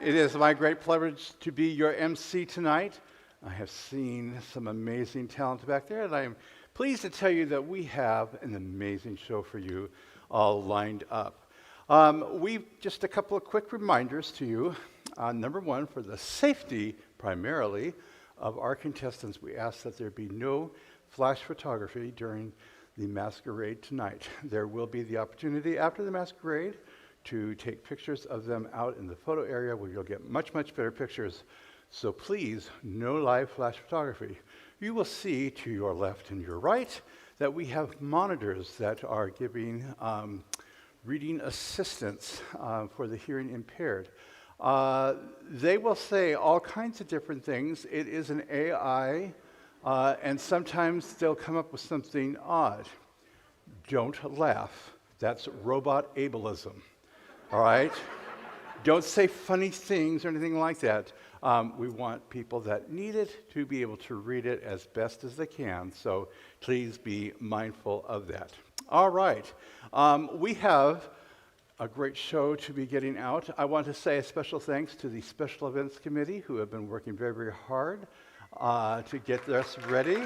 It is my great privilege to be your MC tonight. I have seen some amazing talent back there, and I am pleased to tell you that we have an amazing show for you all lined up. Just a couple of quick reminders to you. Number one, for the safety, primarily, of our contestants, we ask that there be no flash photography during the masquerade tonight. There will be the opportunity after the masquerade to take pictures of them out in the photo area where you'll get much, much better pictures. So please, no live flash photography. You will see to your left and your right that we have monitors that are giving reading assistance for the hearing impaired. They will say all kinds of different things. It is an AI, and sometimes they'll come up with something odd. Don't laugh. That's robot ableism. All right? Don't say funny things or anything like that. We want people that need it to be able to read it as best as they can, so please be mindful of that. All right. We have a great show to be getting out. I want to say a special thanks to the Special Events Committee, who have been working very, very hard to get us ready.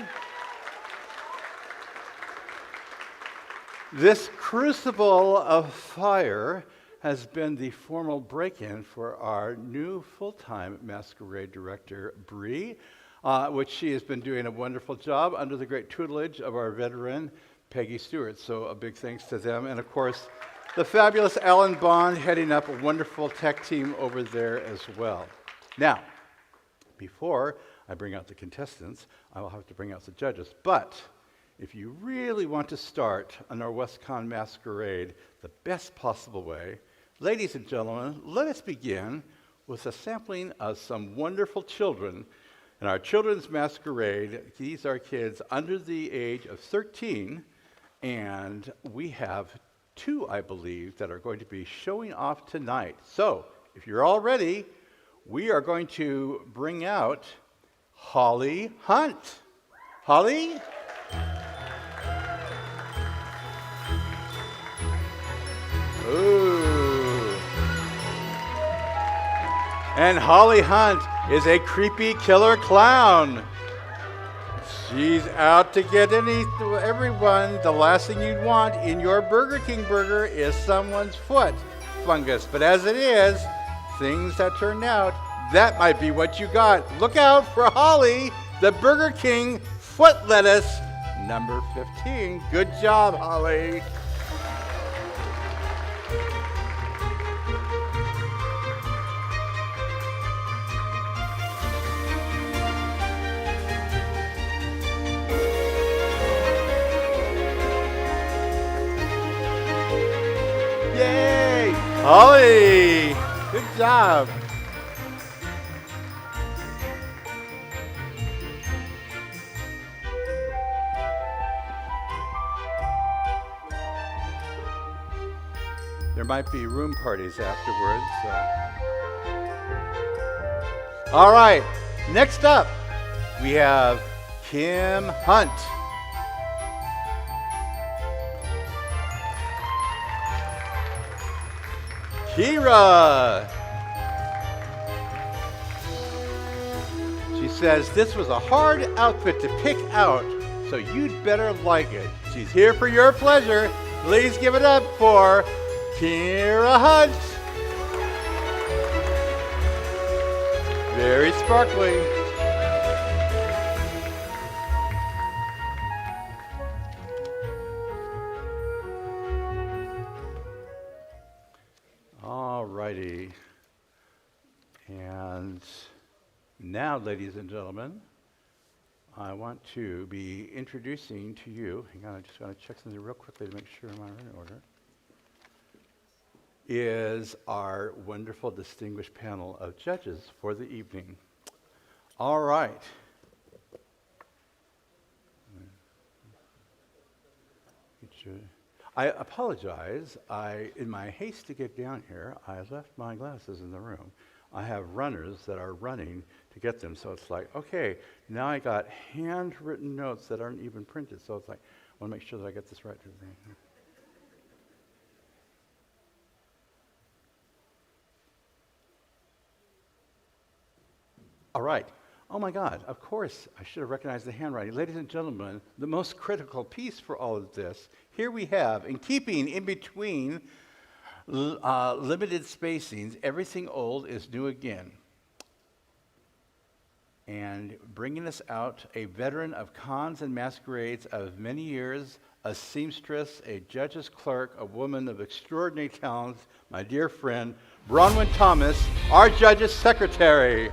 This crucible of fire has been the formal break-in for our new full-time masquerade director, Bree, which she has been doing a wonderful job under the great tutelage of our veteran, Peggy Stewart. So a big thanks to them. And of course, the fabulous Alan Bond heading up a wonderful tech team over there as well. Now, before I bring out the contestants, I will have to bring out the judges. But if you really want to start a Norwescon masquerade the best possible way, ladies and gentlemen, let us begin with a sampling of some wonderful children in our children's masquerade. These are kids under the age of 13, and we have two, I believe, that are going to be showing off tonight. So, if you're all ready, we are going to bring out Holly Hunt. Holly? Ooh. And Holly Hunt is a creepy killer clown. She's out to get everyone. The last thing you'd want in your Burger King burger is someone's foot fungus. But as it is, things that turned out, that might be what you got. Look out for Holly, the Burger King foot lettuce, number 15. Good job, Holly. Yay! Holly! Good job! There might be room parties afterwards. So. All right, next up, we have Kim Hunt. Kira. She says, this was a hard outfit to pick out, so you'd better like it. She's here for your pleasure. Please give it up for Kira Hunt. Very sparkly. All righty. And now, ladies and gentlemen, I want to be introducing to you, hang on, I just want to check something real quickly to make sure I'm in order, is our wonderful distinguished panel of judges for the evening. All right. I apologize. In my haste to get down here, I left my glasses in the room. I have runners that are running to get them, so it's like, okay, now I got handwritten notes that aren't even printed, so it's like, I want to make sure that I get this right. All right. Oh my God, of course, I should have recognized the handwriting. Ladies and gentlemen, the most critical piece for all of this, here we have, in keeping in between limited spacings, everything old is new again. And bringing us out, a veteran of cons and masquerades of many years, a seamstress, a judge's clerk, a woman of extraordinary talent, my dear friend, Bronwyn Thomas, our judge's secretary.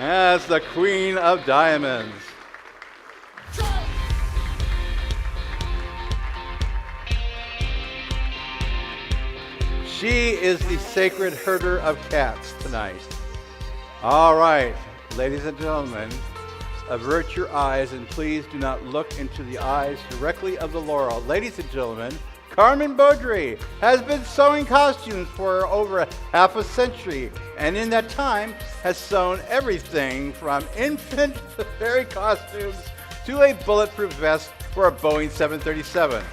As the Queen of Diamonds. She is the sacred herder of cats tonight. All right, ladies and gentlemen, avert your eyes and please do not look into the eyes directly of the laurel. Ladies and gentlemen, Carmen Beaudry has been sewing costumes for over half a century, and in that time has sewn everything from infant fairy costumes to a bulletproof vest for a Boeing 737.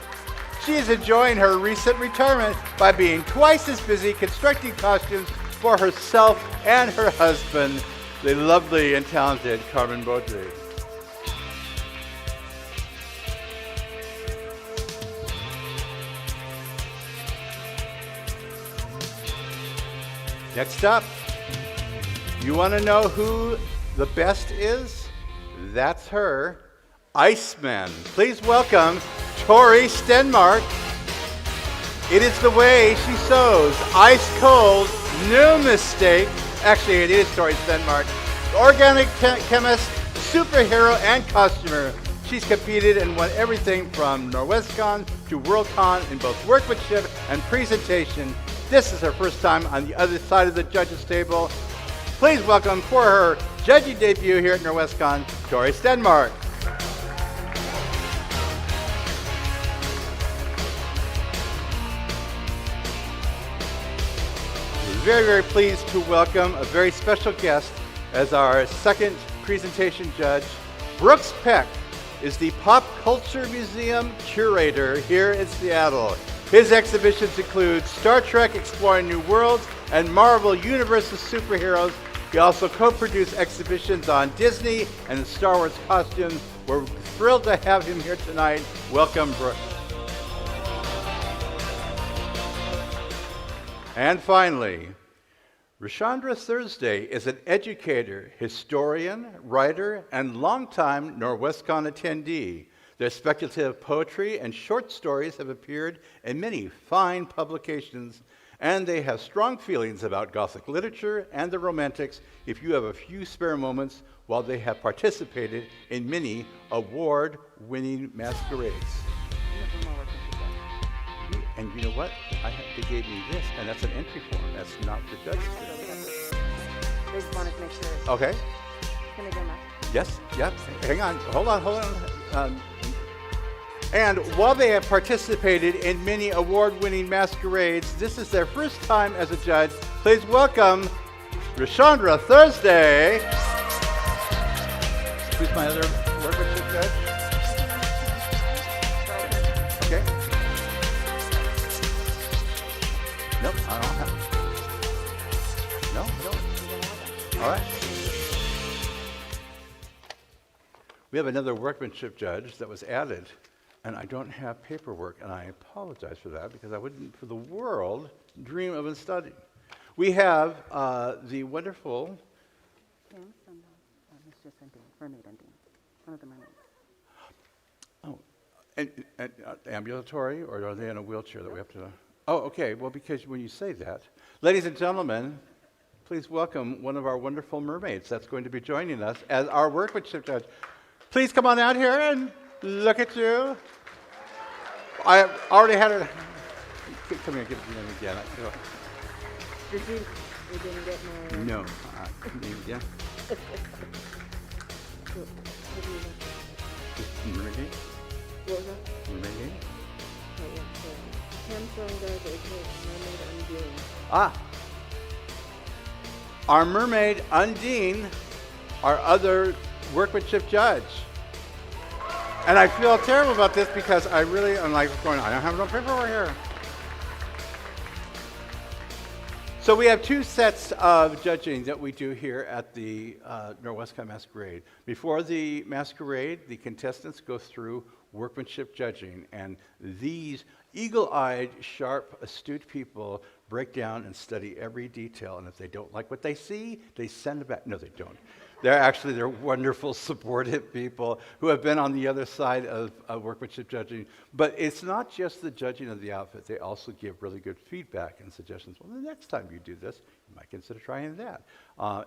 She is enjoying her recent retirement by being twice as busy constructing costumes for herself and her husband, the lovely and talented Carmen Beaudry. Next up, you want to know who the best is? That's her, Iceman. Please welcome Tori Stenmark. It is the way she sews, ice cold, no mistake. Actually, it is Tori Stenmark, organic chemist, superhero, and costumer. She's competed and won everything from Norwescon to Worldcon in both workmanship and presentation. This is her first time on the other side of the judges' table. Please welcome for her judging debut here at Norwescon, Tori Stenmark. Very, very pleased to welcome a very special guest as our second presentation judge. Brooks Peck is the Pop Culture Museum curator here in Seattle. His exhibitions include Star Trek Exploring New Worlds and Marvel Universe of Superheroes. He also co-produced exhibitions on Disney and Star Wars costumes. We're thrilled to have him here tonight. Welcome, Brooks. And finally, Rashandra Thursday is an educator, historian, writer, and longtime Norwescon attendee. Their speculative poetry and short stories have appeared in many fine publications, and they have strong feelings about Gothic literature and the Romantics if you have a few spare moments, while they have participated in many award-winning masquerades. And you know what? They gave me this, and that's an entry form. That's not the judge's form. They just wanted to make sure. Okay. Can I go back? Yes, yep. Hang on. Hold on. And while they have participated in many award-winning masquerades, this is their first time as a judge. Please welcome Rashandra Thursday. Who's my other workmanship judge? Okay. Nope, I don't have. No, I don't. All right. We have another workmanship judge that was added, and I don't have paperwork, and I apologize for that because I wouldn't for the world dream of studying. We have the wonderful One of the mermaids. Oh, and ambulatory, or are they in a wheelchair that we have to? Oh, okay. Well, because when you say that, ladies and gentlemen, please welcome one of our wonderful mermaids that's going to be joining us as our workmanship judge. Please come on out here and look at you. I already had her. Come here, give it to me again. You didn't get my... No. Yeah. Mermaid? What was that? Mermaid? Mermaid Undine. Ah. Our mermaid Undine, our other workmanship judge. And I feel terrible about this because I really am like going, I don't have no paperwork here. So we have two sets of judging that we do here at the Norwescon Masquerade. Before the Masquerade, the contestants go through workmanship judging, and these eagle-eyed, sharp, astute people break down and study every detail, and if they don't like what they see, they send it back. No, they don't. They're wonderful, supportive people who have been on the other side of workmanship judging. But it's not just the judging of the outfit. They also give really good feedback and suggestions. Well, the next time you do this, you might consider trying that.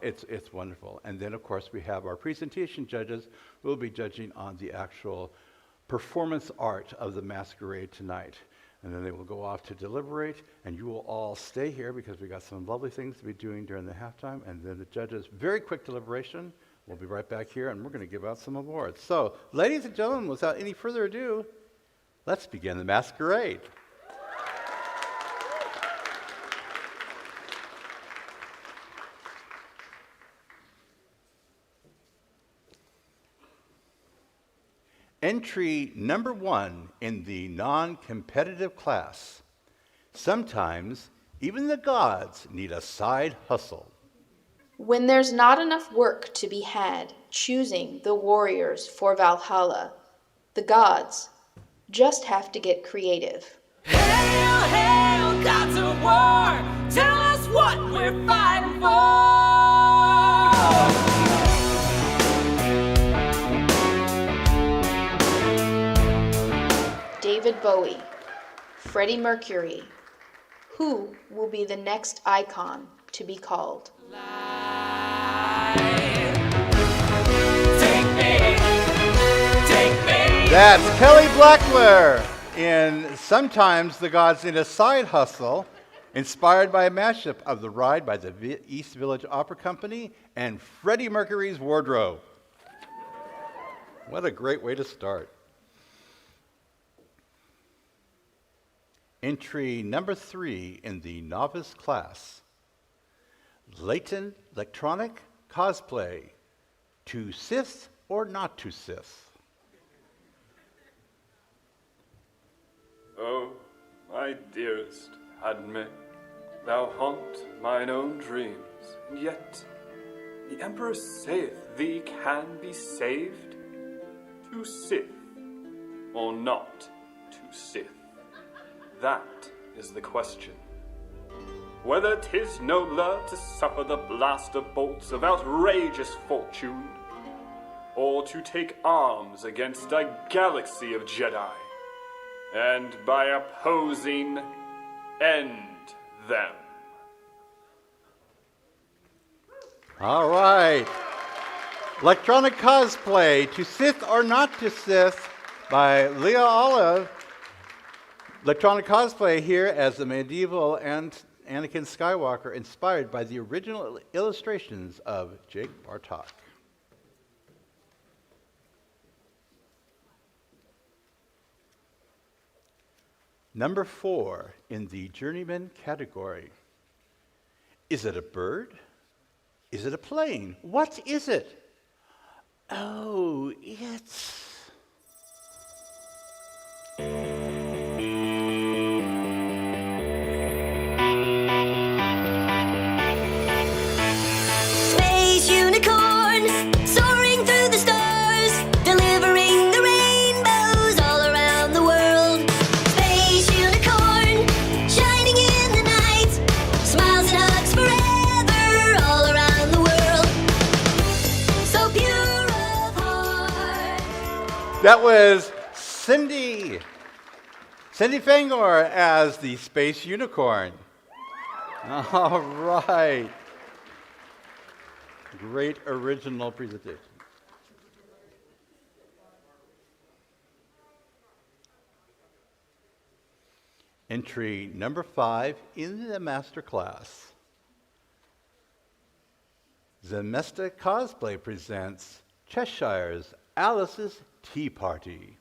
It's wonderful. And then, of course, we have our presentation judges who will be judging on the actual performance art of the masquerade tonight. And then they will go off to deliberate, and you will all stay here because we got some lovely things to be doing during the halftime. And then the judges, very quick deliberation. We'll be right back here, and we're going to give out some awards. So, ladies and gentlemen, without any further ado, let's begin the masquerade. Entry number 1 in the non-competitive class. Sometimes even the gods need a side hustle. When there's not enough work to be had choosing the warriors for Valhalla, the gods just have to get creative. Hail, hail, gods of war, tell us what we're fighting for. David Bowie, Freddie Mercury. Who will be the next icon to be called? Take me, take me. That's Kelly Blackler in Sometimes the Gods Need a Side Hustle, inspired by a mashup of The Ride by the East Village Opera Company and Freddie Mercury's Wardrobe. What a great way to start. Entry number 3 in the novice class. Latent electronic cosplay. To Sith or not to Sith? Oh, my dearest Padme, thou haunt mine own dreams, and yet the Emperor saith thee can be saved. To Sith or not to Sith? That is the question. Whether 'tis nobler to suffer the blaster bolts of outrageous fortune, or to take arms against a galaxy of Jedi, and by opposing, end them. All right. Electronic cosplay, To Sith or Not to Sith, by Leah Olive. Electronic cosplay here as the medieval and Anakin Skywalker, inspired by the original illustrations of Jake Bartok. Number 4 in the journeyman category. Is it a bird? Is it a plane? What is it? Oh, it's... Space unicorns soaring through the stars, delivering the rainbows all around the world. Space unicorn shining in the night, smiles and hugs forever all around the world. So pure of heart. That was Cindy Fangor as the Space Unicorn. All right. Great original presentation. Entry number 5 in the master class. Zemesta Cosplay presents Cheshire's Alice's Tea Party.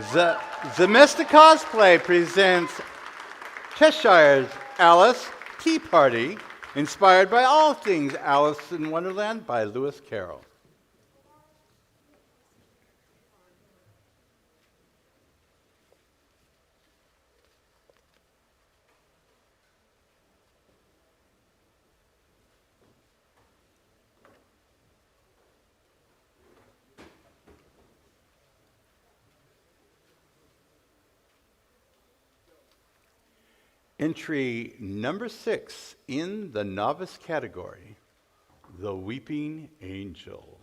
Zemesta Cosplay presents Cheshire's Alice Tea Party, inspired by all things Alice in Wonderland by Lewis Carroll. Entry number 6 in the novice category, The Weeping Angel.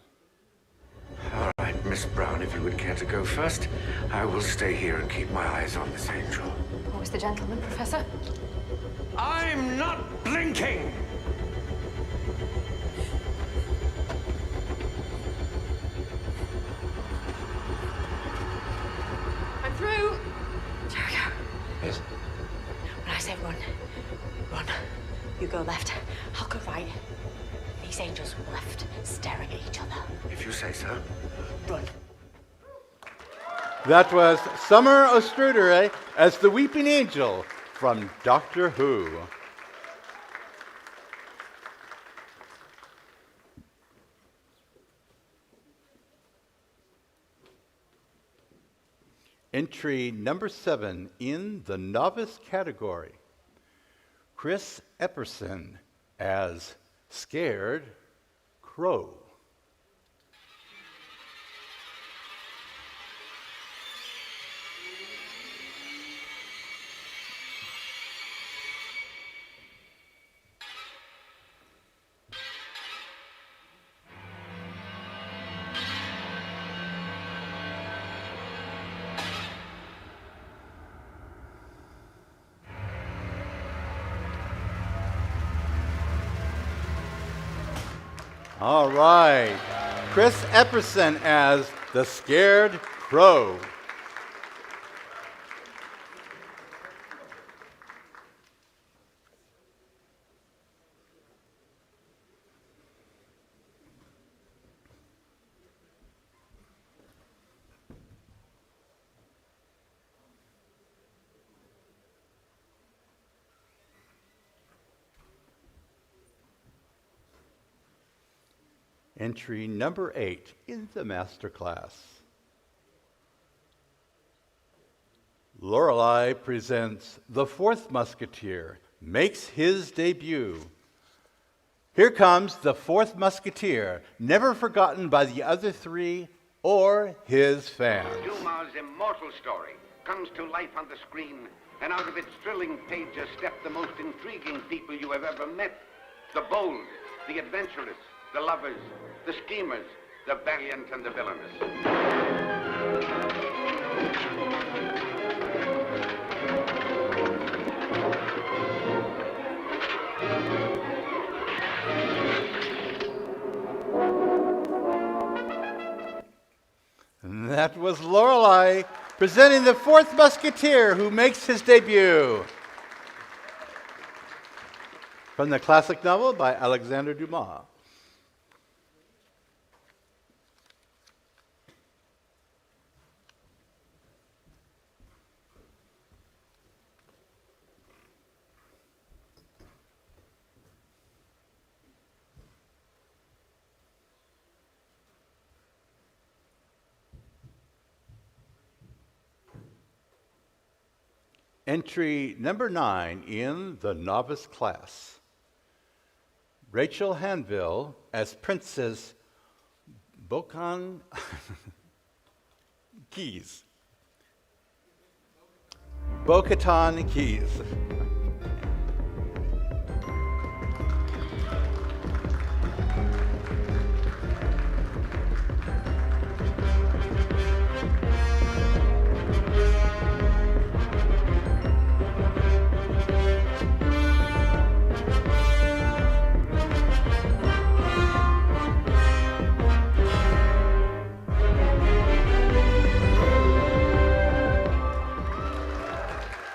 All right, Miss Brown, if you would care to go first, I will stay here and keep my eyes on this angel. What was the gentleman, Professor? I'm not blinking! I'm through. There we go. Yes. When I say run, run. You go left, I'll go right. These angels were left staring at each other. If you say so. Run. That was Summer Ostruder as the Weeping Angel from Doctor Who. Entry number 7 in the novice category, Chris Epperson as Scared Crow. All right, Chris Epperson as the Scared Crow. Entry number 8 in the master class. Lorelei presents The Fourth Musketeer, makes his debut. Here comes the Fourth Musketeer, never forgotten by the other three or his fans. Dumas' immortal story comes to life on the screen, and out of its thrilling pages step the most intriguing people you have ever met. The bold, the adventurous, the lovers, the schemers, the valiant and the villainous. And that was Lorelei presenting the Fourth Musketeer, who makes his debut. From the classic novel by Alexander Dumas. Entry number 9 in the novice class. Rachel Hanville as Princess Bokan Keys. Bo-Katan Keys.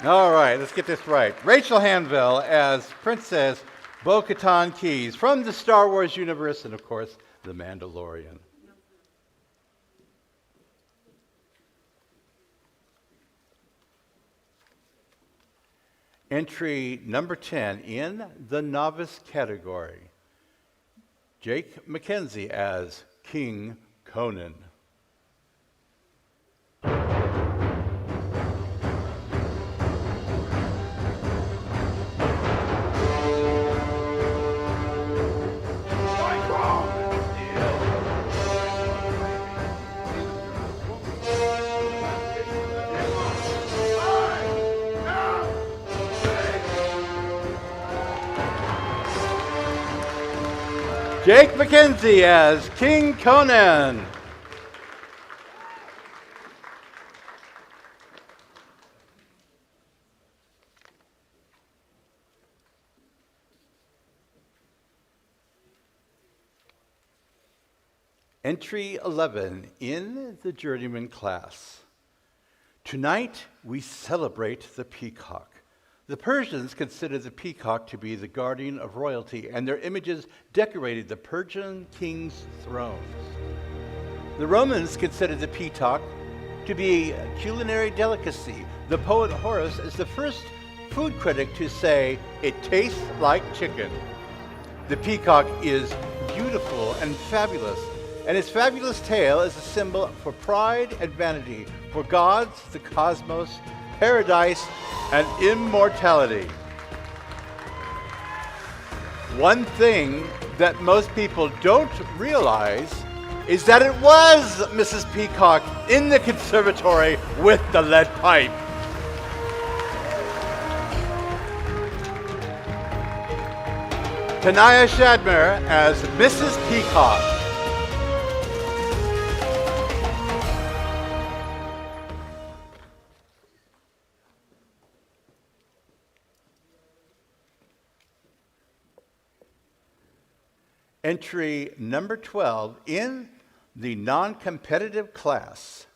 All right, let's get this right. Rachel Hanville as Princess Bo-Katan Keys from the Star Wars universe and, of course, The Mandalorian. Entry number 10 in the novice category, Jake McKenzie as King Conan. Jake McKenzie as King Conan. Entry 11 in the journeyman class. Tonight we celebrate the peacock. The Persians considered the peacock to be the guardian of royalty, and their images decorated the Persian kings' thrones. The Romans considered the peacock to be a culinary delicacy. The poet Horace is the first food critic to say, "It tastes like chicken." The peacock is beautiful and fabulous, and its fabulous tail is a symbol for pride and vanity, for gods, the cosmos, paradise, and immortality. One thing that most people don't realize is that it was Mrs. Peacock in the conservatory with the lead pipe. Tanaya Shadmer as Mrs. Peacock. Entry number 12 in the non-competitive class.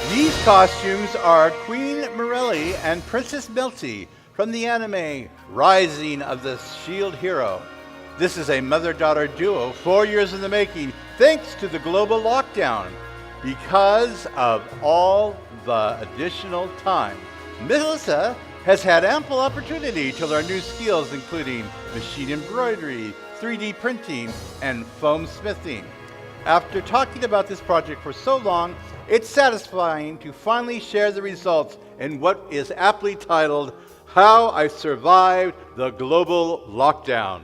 These costumes are Queen Morelli and Princess Melty from the anime Rising of the Shield Hero. This is a mother-daughter duo, 4 years in the making, thanks to the global lockdown. Because of all the additional time, Melissa has had ample opportunity to learn new skills, including machine embroidery, 3D printing, and foam smithing. After talking about this project for so long, it's satisfying to finally share the results in what is aptly titled, How I Survived the Global Lockdown.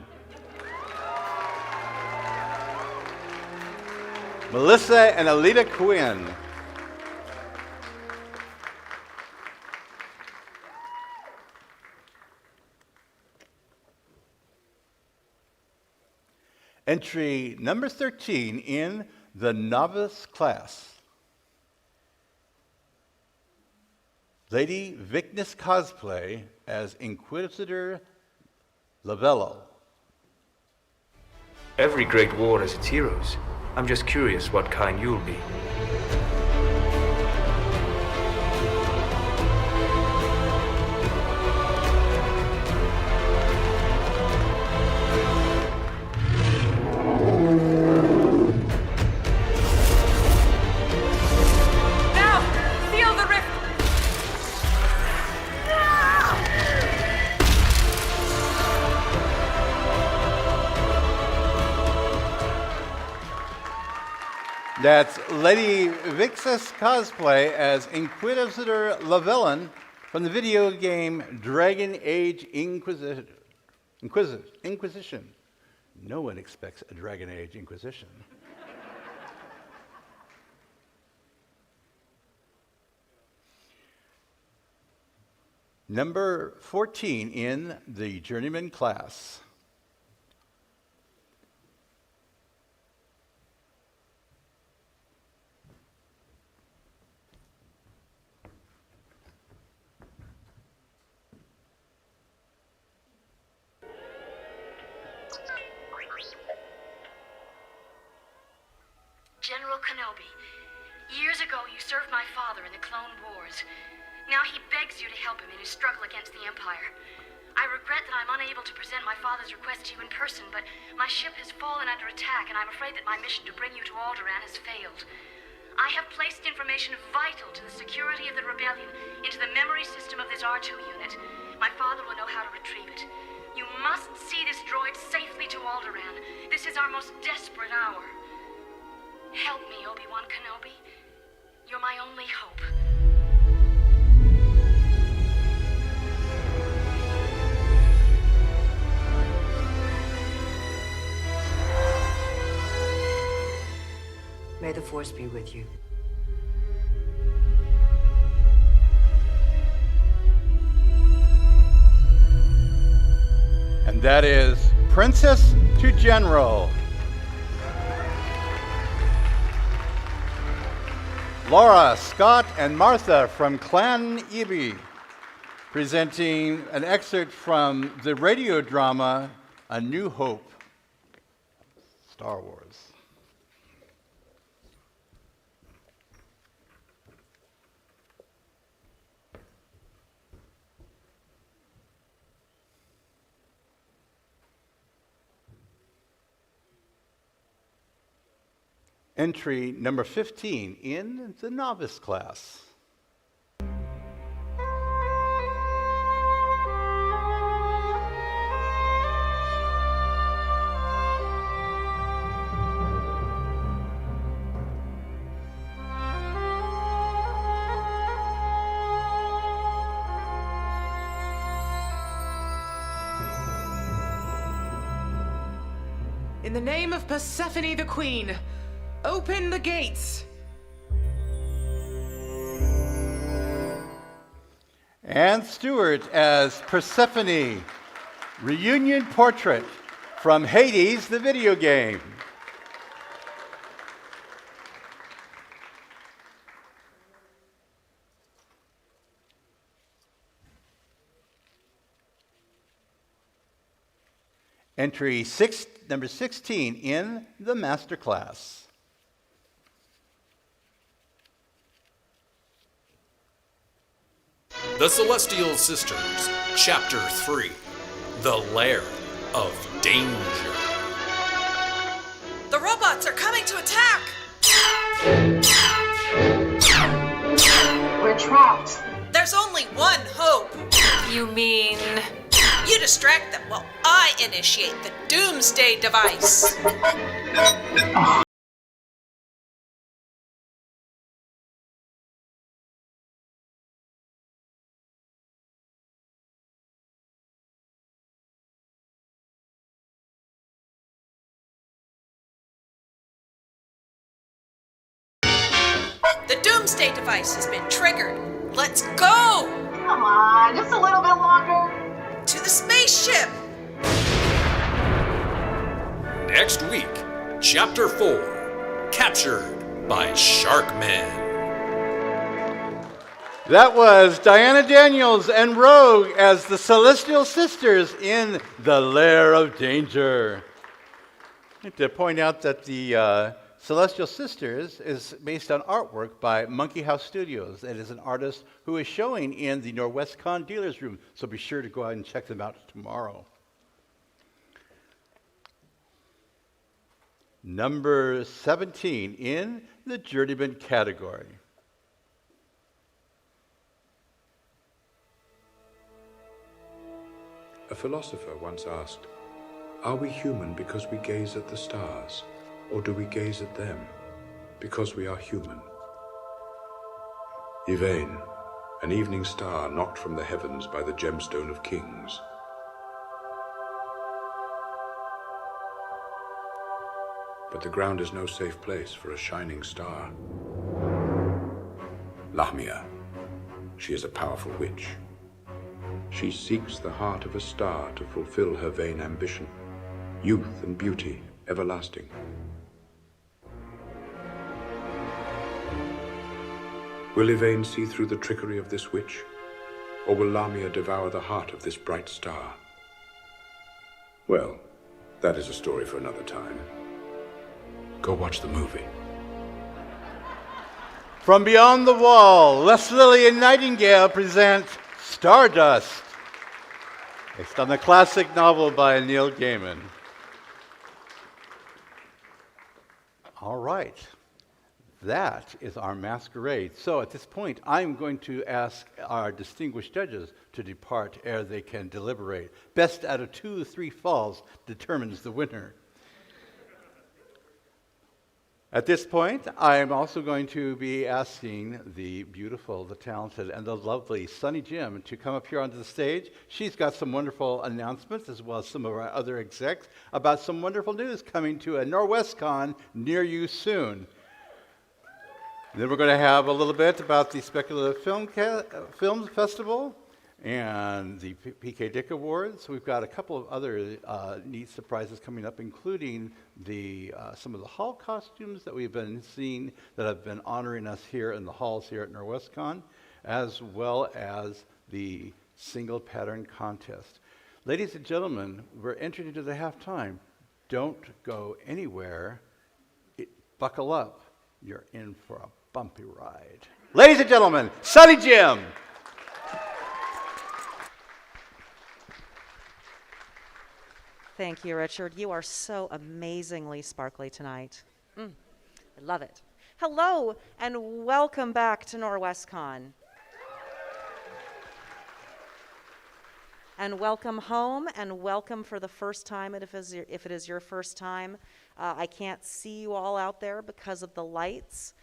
Melissa and Alita Quinn. Entry number 13 in the novice class. Lady Vicness cosplay as Inquisitor Lavello. Every great war has its heroes. I'm just curious what kind you'll be. Now, seal the rift! That's Lady Vix's cosplay as Inquisitor Lavellan from the video game Dragon Age Inquisition. No one expects a Dragon Age Inquisition. Number 14 in the journeyman class. General Kenobi, years ago you served my father in the Clone Wars. Now he begs you to help him in his struggle against the Empire. I regret that I'm unable to present my father's request to you in person, but my ship has fallen under attack, and I'm afraid that my mission to bring you to Alderaan has failed. I have placed information vital to the security of the rebellion into the memory system of this R2 unit. My father will know how to retrieve it. You must see this droid safely to Alderaan. This is our most desperate hour. Help me, Obi-Wan Kenobi. You're my only hope. May the Force be with you. And that is Princess to General. Laura, Scott, and Martha from Clan Ibi, presenting an excerpt from the radio drama A New Hope, Star Wars. Entry number 15 in the novice class. In the name of Persephone the Queen, open the gates! Anne Stewart as Persephone, reunion portrait from Hades, the video game. Entry number 16 in the master class. The Celestial Sisters, Chapter 3, The Lair of Danger. The robots are coming to attack! We're trapped. There's only one hope. You mean... You distract them while I initiate the Doomsday device. The Doomsday device has been triggered. Let's go! Come on, just a little bit longer. To the spaceship! Next week, Chapter 4, Captured by Sharkmen. That was Diana Daniels and Rogue as the Celestial Sisters in The Lair of Danger. I'd like to point out that the Celestial Sisters is based on artwork by Monkey House Studios. It is an artist who is showing in the Norwescon dealer's room, so be sure to go out and check them out tomorrow. Number 17 in the Journeyman category. A philosopher once asked, "Are we human because we gaze at the stars? Or do we gaze at them because we are human?" Yvain, an evening star knocked from the heavens by the gemstone of kings. But the ground is no safe place for a shining star. Lamia, she is a powerful witch. She seeks the heart of a star to fulfill her vain ambition, youth and beauty everlasting. Will Yvain see through the trickery of this witch, or will Lamia devour the heart of this bright star? Well, that is a story for another time. Go watch the movie. From Beyond the Wall, Les Lilly and Nightingale present Stardust, based on the classic novel by Neil Gaiman. All right, that is our masquerade. So at this point, I'm going to ask our distinguished judges to depart ere they can deliberate. Best out of 2 or 3 falls determines the winner. At this point, I'm also going to be asking the beautiful, the talented, and the lovely Sunny Jim to come up here onto the stage. She's got some wonderful announcements, as well as some of our other execs, about some wonderful news coming to a Norwescon near you soon. Then we're going to have a little bit about the Speculative Films Festival and the PK Dick Awards. We've got a couple of other neat surprises coming up, including some of the hall costumes that we've been seeing that have been honoring us here in the halls here at Norwescon, as well as the single pattern contest. Ladies and gentlemen, we're entering into the halftime. Don't go anywhere. Buckle up. You're in for a bumpy ride. Ladies and gentlemen, Sunny Jim. Thank you, Richard. You are so amazingly sparkly tonight. I love it. Hello, and welcome back to Norwescon. And welcome home, and welcome for the first time if it is your first time. I can't see you all out there because of the lights,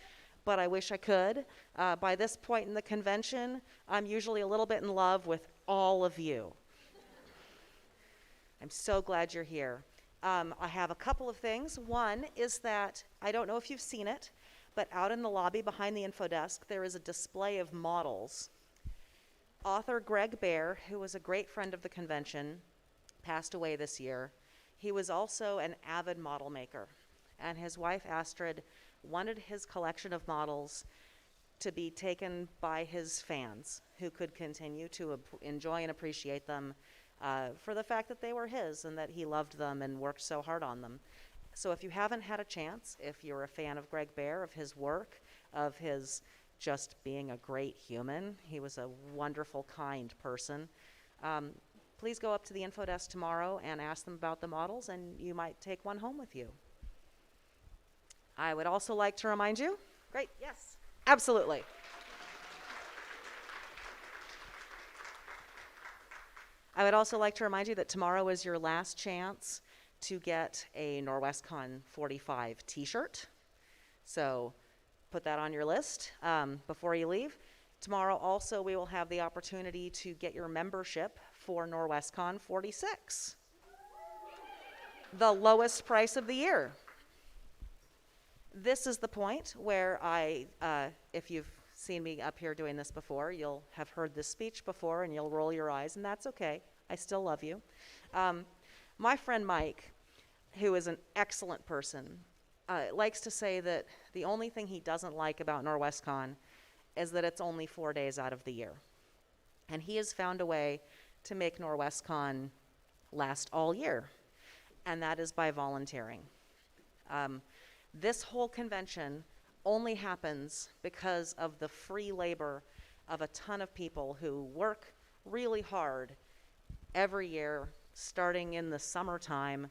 but I wish I could. By this point in the convention, I'm usually a little bit in love with all of you. I'm so glad you're here. I have a couple of things. One is that, I don't know if you've seen it, but out in the lobby behind the info desk, there is a display of models. Author Greg Bear, who was a great friend of the convention, passed away this year. He was also an avid model maker, and his wife Astrid wanted his collection of models to be taken by his fans, who could continue to enjoy and appreciate them for the fact that they were his and that he loved them and worked so hard on them. So if you haven't had a chance, if you're a fan of Greg Bear, of his work, of his just being a great human, he was a wonderful, kind person, please go up to the info desk tomorrow and ask them about the models, and you might take one home with you. I would also like to remind you, great, yes, absolutely. I would also like to remind you that tomorrow is your last chance to get a Norwescon 45 t-shirt. So put that on your list before you leave. Tomorrow also we will have the opportunity to get your membership for Norwescon 46. The lowest price of the year. This is the point where if you've seen me up here doing this before, you'll have heard this speech before and you'll roll your eyes, and that's okay. I still love you. My friend Mike, who is an excellent person, likes to say that the only thing he doesn't like about Norwescon is that it's only 4 days out of the year. And he has found a way to make Norwescon last all year, and that is by volunteering. This whole convention only happens because of the free labor of a ton of people who work really hard every year, starting in the summertime,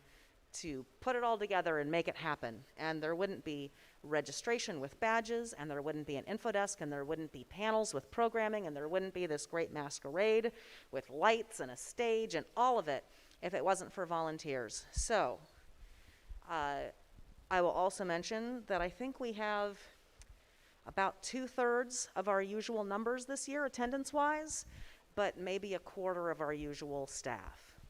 to put it all together and make it happen. And there wouldn't be registration with badges, and there wouldn't be an info desk, and there wouldn't be panels with programming, and there wouldn't be this great masquerade with lights and a stage and all of it if it wasn't for volunteers. So I will also mention that I think we have about 2/3 of our usual numbers this year, attendance-wise, but maybe a quarter of our usual staff.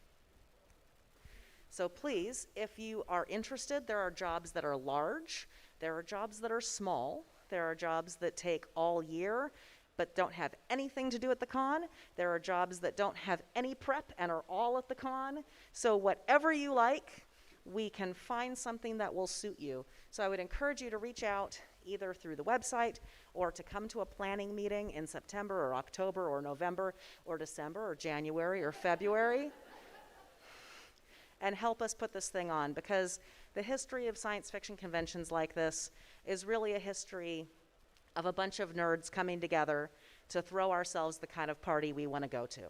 So please, if you are interested, there are jobs that are large, there are jobs that are small, there are jobs that take all year but don't have anything to do at the con, there are jobs that don't have any prep and are all at the con. So whatever you like, we can find something that will suit you. So I would encourage you to reach out either through the website or to come to a planning meeting in September or October or November or December or January or February and help us put this thing on, because the history of science fiction conventions like this is really a history of a bunch of nerds coming together to throw ourselves the kind of party we want to go to.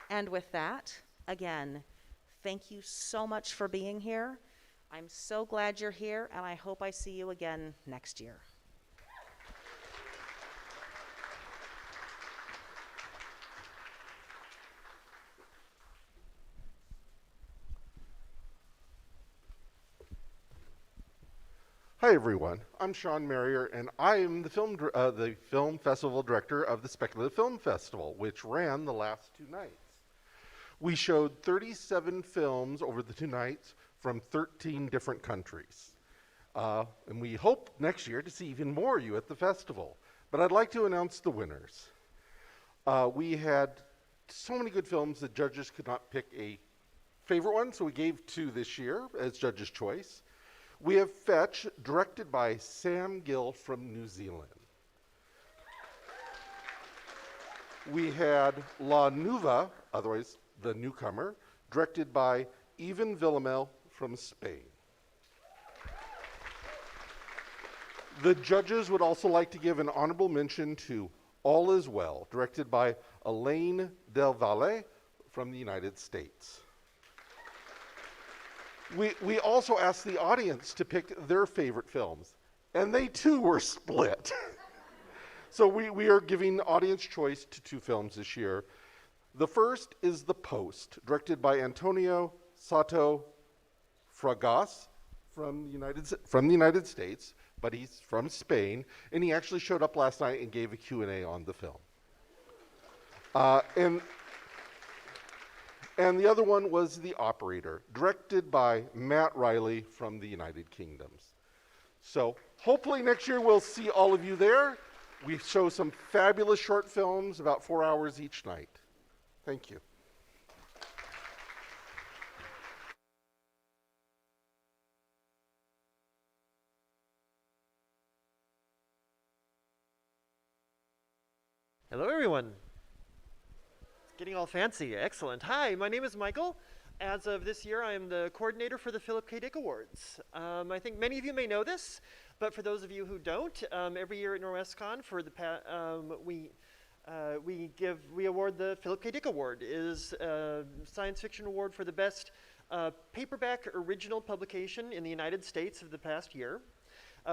And with that, again, thank you so much for being here. I'm so glad you're here, and I hope I see you again next year. Hi everyone, I'm Sean Marrier, and I am the film festival director of the Speculative Film Festival, which ran the last 2 nights. We showed 37 films over the 2 nights from 13 different countries. And we hope next year to see even more of you at the festival. But I'd like to announce the winners. We had so many good films that judges could not pick a favorite one, so we gave 2 this year as judge's choice. We have Fetch, directed by Sam Gill from New Zealand. We had La Nuva, otherwise The Newcomer, directed by Ivan Villamel from Spain. The judges would also like to give an honorable mention to All Is Well, directed by Elaine Del Valle from the United States. We also asked the audience to pick their favorite films, and they too were split. So we are giving audience choice to 2 films this year. The first is The Post, directed by Antonio Sato Fragas from the United States, but he's from Spain, and he actually showed up last night and gave a Q&A on the film. And the other one was The Operator, directed by Matt Riley from the United Kingdom. So hopefully next year we'll see all of you there. We show some fabulous short films, about 4 hours each night. Thank you. Hello, everyone. It's getting all fancy. Excellent. Hi, my name is Michael. As of this year, I am the coordinator for the Philip K. Dick Awards. I think many of you may know this, but for those of you who don't, every year at Norwescon, for the we award the Philip K. Dick Award. It is a science fiction award for the best paperback original publication in the United States of the past year.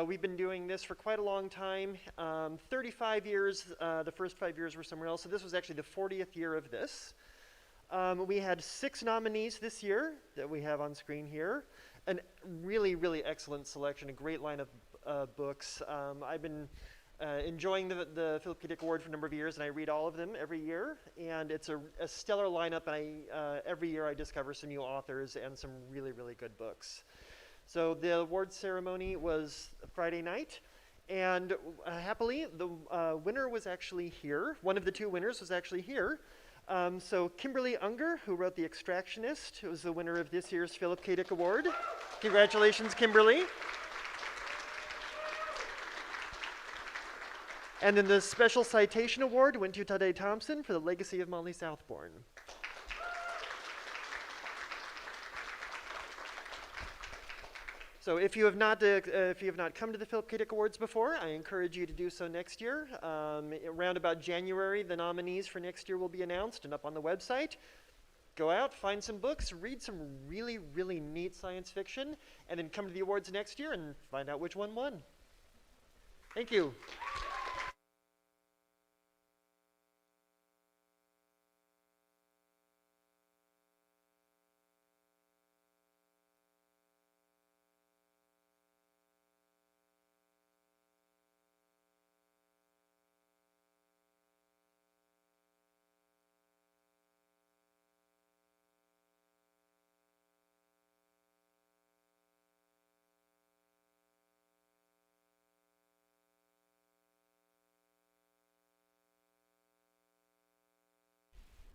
We've been doing this for quite a long time, 35 years. The first 5 years were somewhere else, so this was actually the 40th year of this. We had 6 nominees this year that we have on screen here. A really, really excellent selection, a great line of books. I've been enjoying the Philip K. Dick Award for a number of years, and I read all of them every year. And it's a stellar lineup, and every year I discover some new authors and some really, really good books. So the award ceremony was Friday night, and happily, the winner was actually here. One of the 2 winners was actually here. So Kimberly Unger, who wrote The Extractionist, was the winner of this year's Philip K. Dick Award. Congratulations, Kimberly. And then the Special Citation Award went to Tade Thompson for The Legacy of Molly Southbourne. So if you have not come to the Philip K. Dick Awards before, I encourage you to do so next year. Around about January, the nominees for next year will be announced and up on the website. Go out, find some books, read some really, really neat science fiction, and then come to the awards next year and find out which one won. Thank you.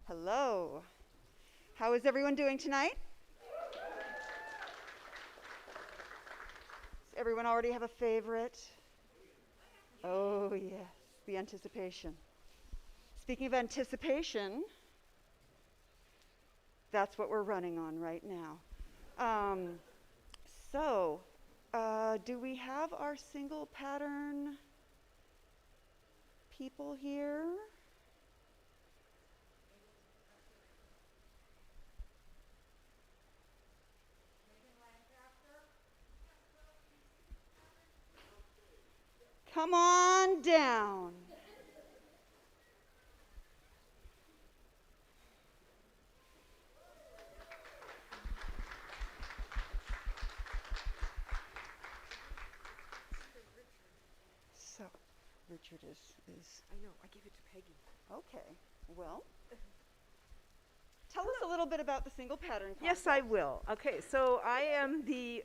Hello. How is everyone doing tonight? Does everyone already have a favorite? Oh, yes, the anticipation. Speaking of anticipation, That's what we're running on right now. Do we have our single pattern people here? Come on down. So, Richard is. I know, I gave it to Peggy. Okay, well, tell us a little bit about the single pattern contest. Yes, I will. Okay, so I am the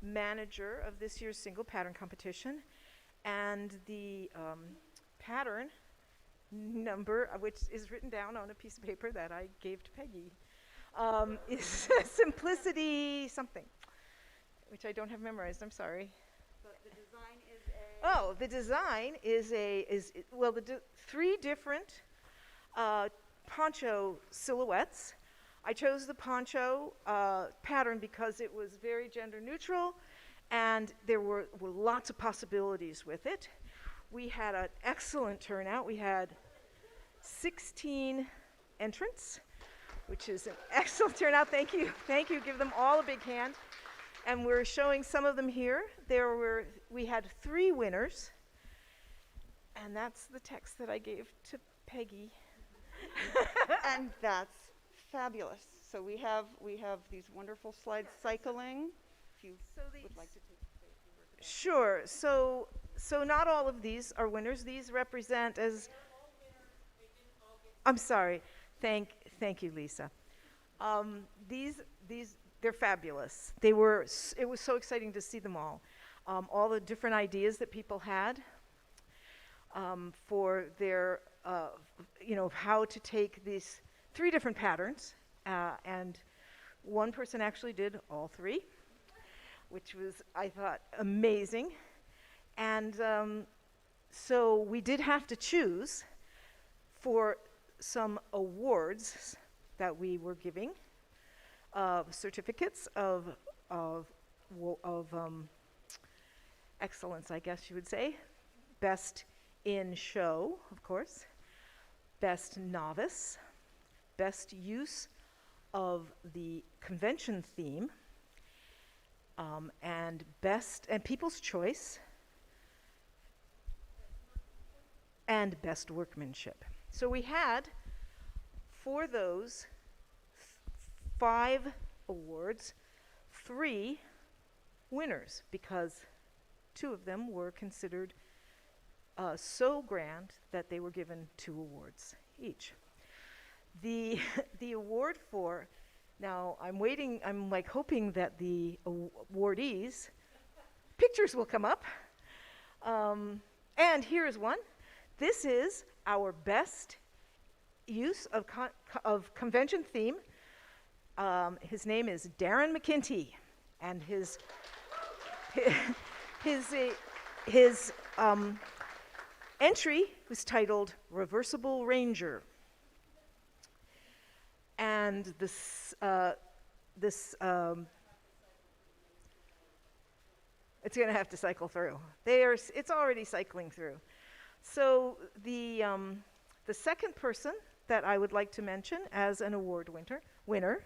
manager of this year's single pattern competition, and the pattern number, which is written down on a piece of paper that I gave to Peggy, is simplicity something, which I don't have memorized. I'm sorry. But the design is a. Oh, the design is three different poncho silhouettes. I chose the poncho pattern because it was very gender neutral, and there were lots of possibilities with it. We had an excellent turnout. We had 16 entrants, which is an excellent turnout. Thank you. Thank you. Give them all a big hand. And we're showing some of them here. We had 3 winners, and that's the text that I gave to Peggy. And that's fabulous. So we have these wonderful slides cycling. If you would like to take. Sure. So not all of these are winners. These represent as. I'm sorry. Thank you, Lisa. These they're fabulous. It was so exciting to see them all. All the different ideas that people had for their, how to take these 3 different patterns, and one person actually did all 3, which was, I thought, amazing. And so we did have to choose for some awards that we were giving. Certificates of excellence, I guess you would say. Best in show, of course. Best novice. Best use of the convention theme. And people's choice. And best workmanship. So we had, for those 5 awards, 3 winners, because 2 of them were considered so grand that they were given 2 awards each. The award for, now I'm hoping that the awardees, pictures will come up. And here is one. This is our best use of convention theme. His name is Darren McKinty, and his entry was titled Reversible Ranger. And it's going to have to cycle through. It's already cycling through. So the second person that I would like to mention as an award winner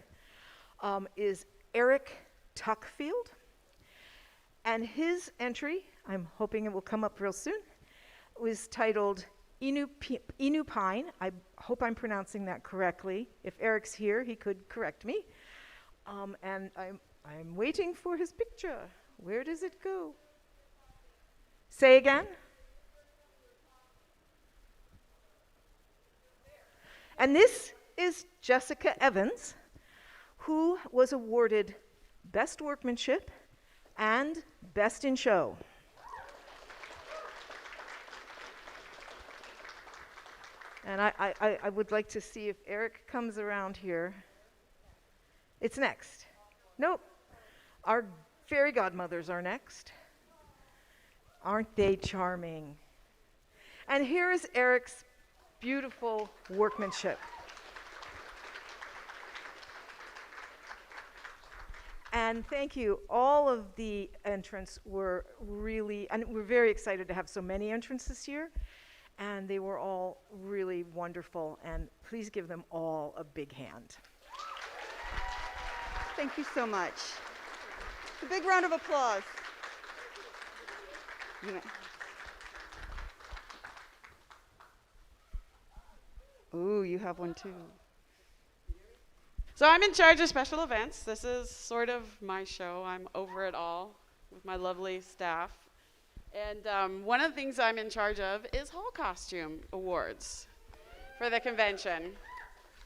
is Eric Tuckfield. And his entry, I'm hoping it will come up real soon, was titled Inu Pine. I hope I'm pronouncing that correctly. If Eric's here, he could correct me. And I'm waiting for his picture. Where does it go? Say again? And this is Jessica Evans, who was awarded Best Workmanship and Best in Show. And I would like to see if Eric comes around here. It's next. Nope. Our fairy godmothers are next. Aren't they charming? And here is Eric's beautiful workmanship. And thank you. All of the entrants were really, and we're very excited to have so many entrants this year. And they were all really wonderful. And please give them all a big hand. Thank you so much. A big round of applause. You may. Ooh, you have one too. So I'm in charge of special events. This is sort of my show. I'm over it all with my lovely staff. And one of the things I'm in charge of is hall costume awards for the convention.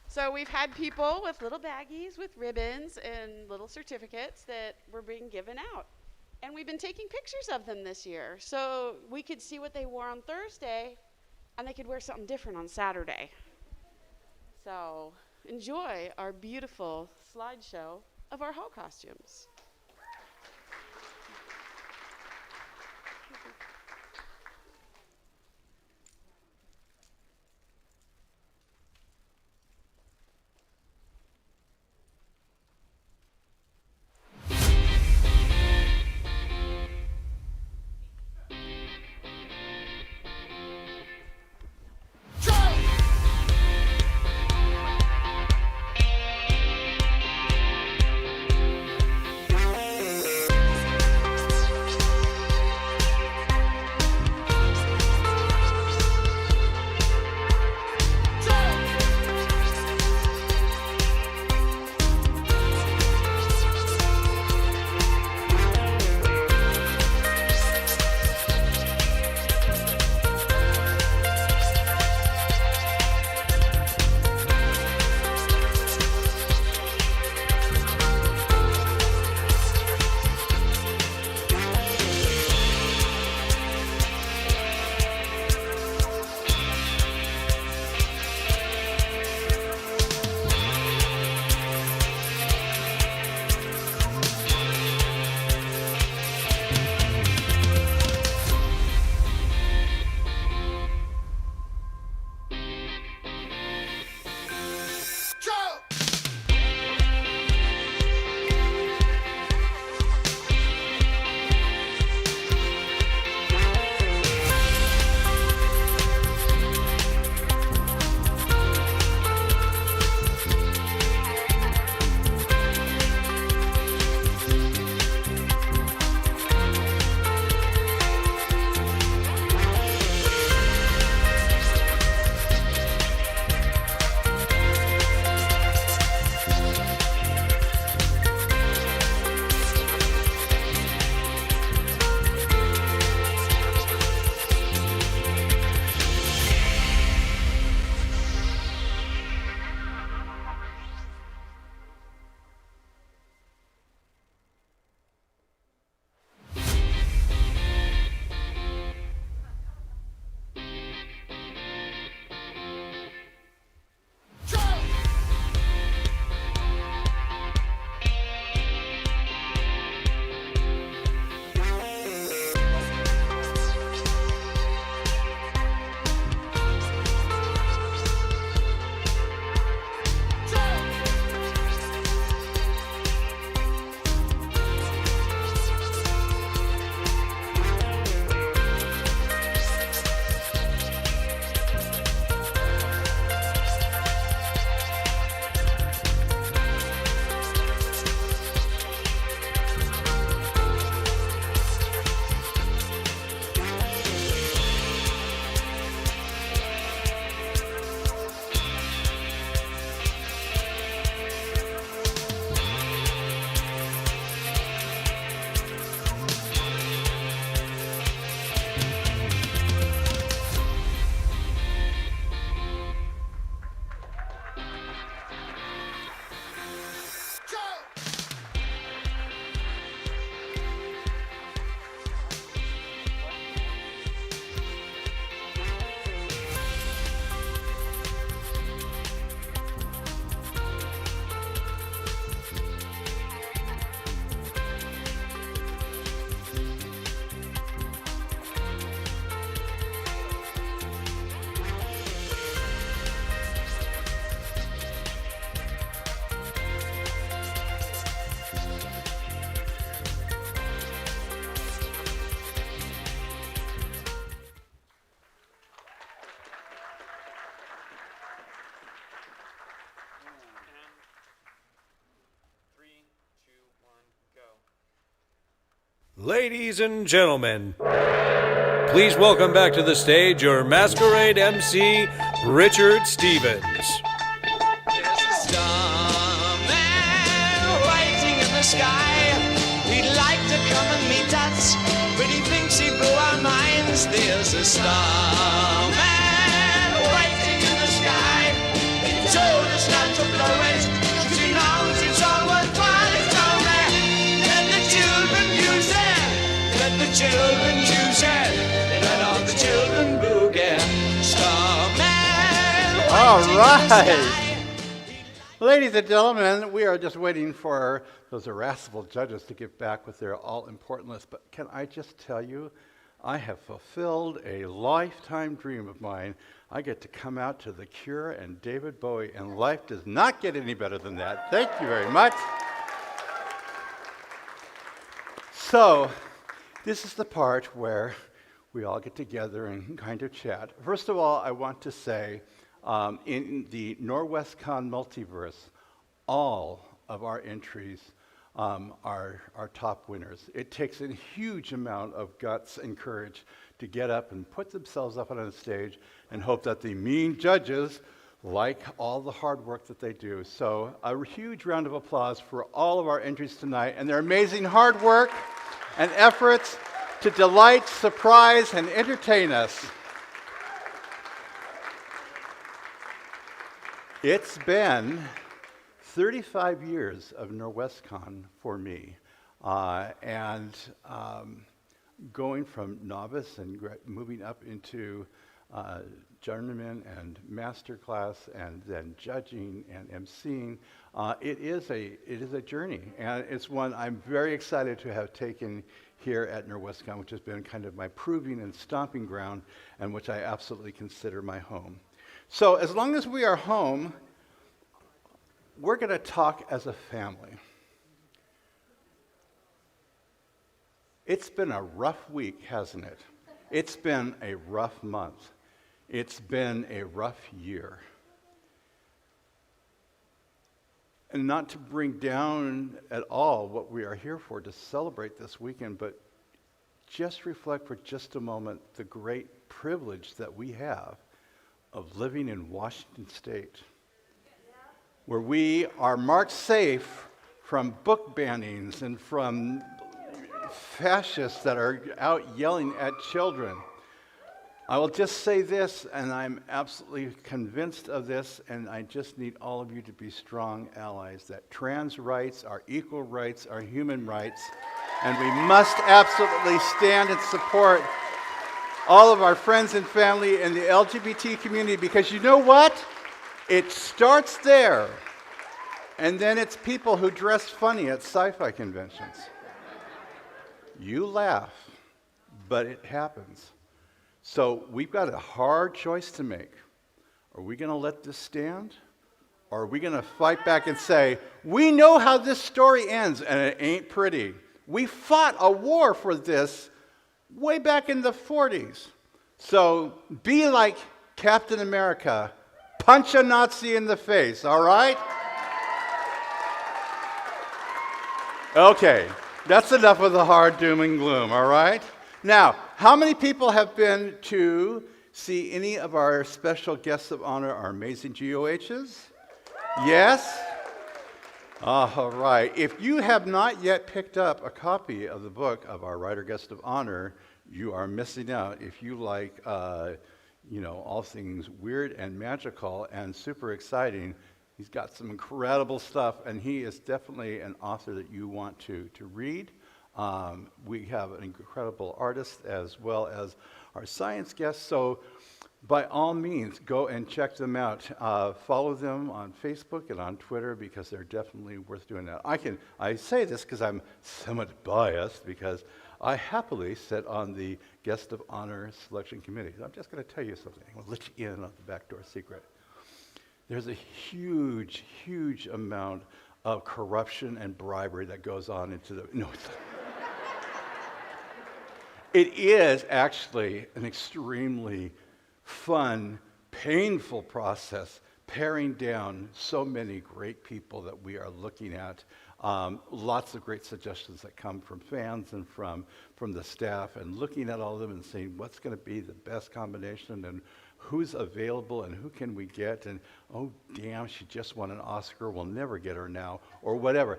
So we've had people with little baggies with ribbons and little certificates that were being given out. And we've been taking pictures of them this year. So we could see what they wore on Thursday, and they could wear something different on Saturday. So enjoy our beautiful slideshow of our hall costumes. Ladies and gentlemen, please welcome back to the stage your Masquerade MC, Richard Stevens. There's a starman waiting in the sky. He'd like to come and meet us, but he thinks he blew our minds. There's a starman waiting in the sky. He told us not to blow it, 'cause he knows it's all worthwhile. He told me, let the children use it, let the children choose it, let all the children boogie. Starman waiting All in the right. sky. Ladies and gentlemen, we are just waiting for those irascible judges to get back with their all-important list. But can I just tell you, I have fulfilled a lifetime dream of mine. I get to come out to The Cure and David Bowie, and life does not get any better than that. Thank you very much. So, this is the part where we all get together and kind of chat. First of all, I want to say, in the Norwescon multiverse, all of our entries are top winners. It takes a huge amount of guts and courage to get up and put themselves up on a stage and hope that the mean judges like all the hard work that they do. So a huge round of applause for all of our entries tonight and their amazing hard work and efforts to delight, surprise, and entertain us. It's been 35 years of Norwescon for me, and going from novice and moving up into journeyman and master class, and then judging and emceeing, it is a journey, and it's one I'm very excited to have taken here at Norwescon, which has been kind of my proving and stomping ground, and which I absolutely consider my home. So as long as we are home, we're going to talk as a family. It's been a rough week, hasn't it? It's been a rough month. It's been a rough year. And not to bring down at all what we are here for, to celebrate this weekend, but just reflect for just a moment the great privilege that we have of living in Washington State, where we are marked safe from book bannings and from fascists that are out yelling at children. I will just say this, and I'm absolutely convinced of this, and I just need all of you to be strong allies, that trans rights are equal rights, are human rights, and we must absolutely stand and support all of our friends and family in the LGBT community, because you know what? It starts there. And then it's people who dress funny at sci-fi conventions. You laugh, but it happens. So we've got a hard choice to make. Are we going to let this stand? Or are we going to fight back and say, we know how this story ends, and it ain't pretty. We fought a war for this way back in the 40s. So be like Captain America. Punch a Nazi in the face, all right? Okay, that's enough of the hard doom and gloom, all right? Now, how many people have been to see any of our special guests of honor, our amazing GOHs? Yes? All right. If you have not yet picked up a copy of the book of our writer guest of honor, you are missing out. If you like, all things weird and magical and super exciting, he's got some incredible stuff, and he is definitely an author that you want to read. We have an incredible artist as well as our science guests, so by all means, go and check them out. Follow them on Facebook and on Twitter, because they're definitely worth doing that. I say this because I'm somewhat biased, because I happily sit on the Guest of Honor Selection Committee. I'm just going to tell you something. I'll let you in on the backdoor secret. There's a huge, huge amount of corruption and bribery that goes on into the... No, it's not. It is actually an extremely fun, painful process, paring down so many great people that we are looking at. Lots of great suggestions that come from fans and from the staff, and looking at all of them and saying what's going to be the best combination and who's available and who can we get, and oh damn, she just won an Oscar, we'll never get her now, or whatever.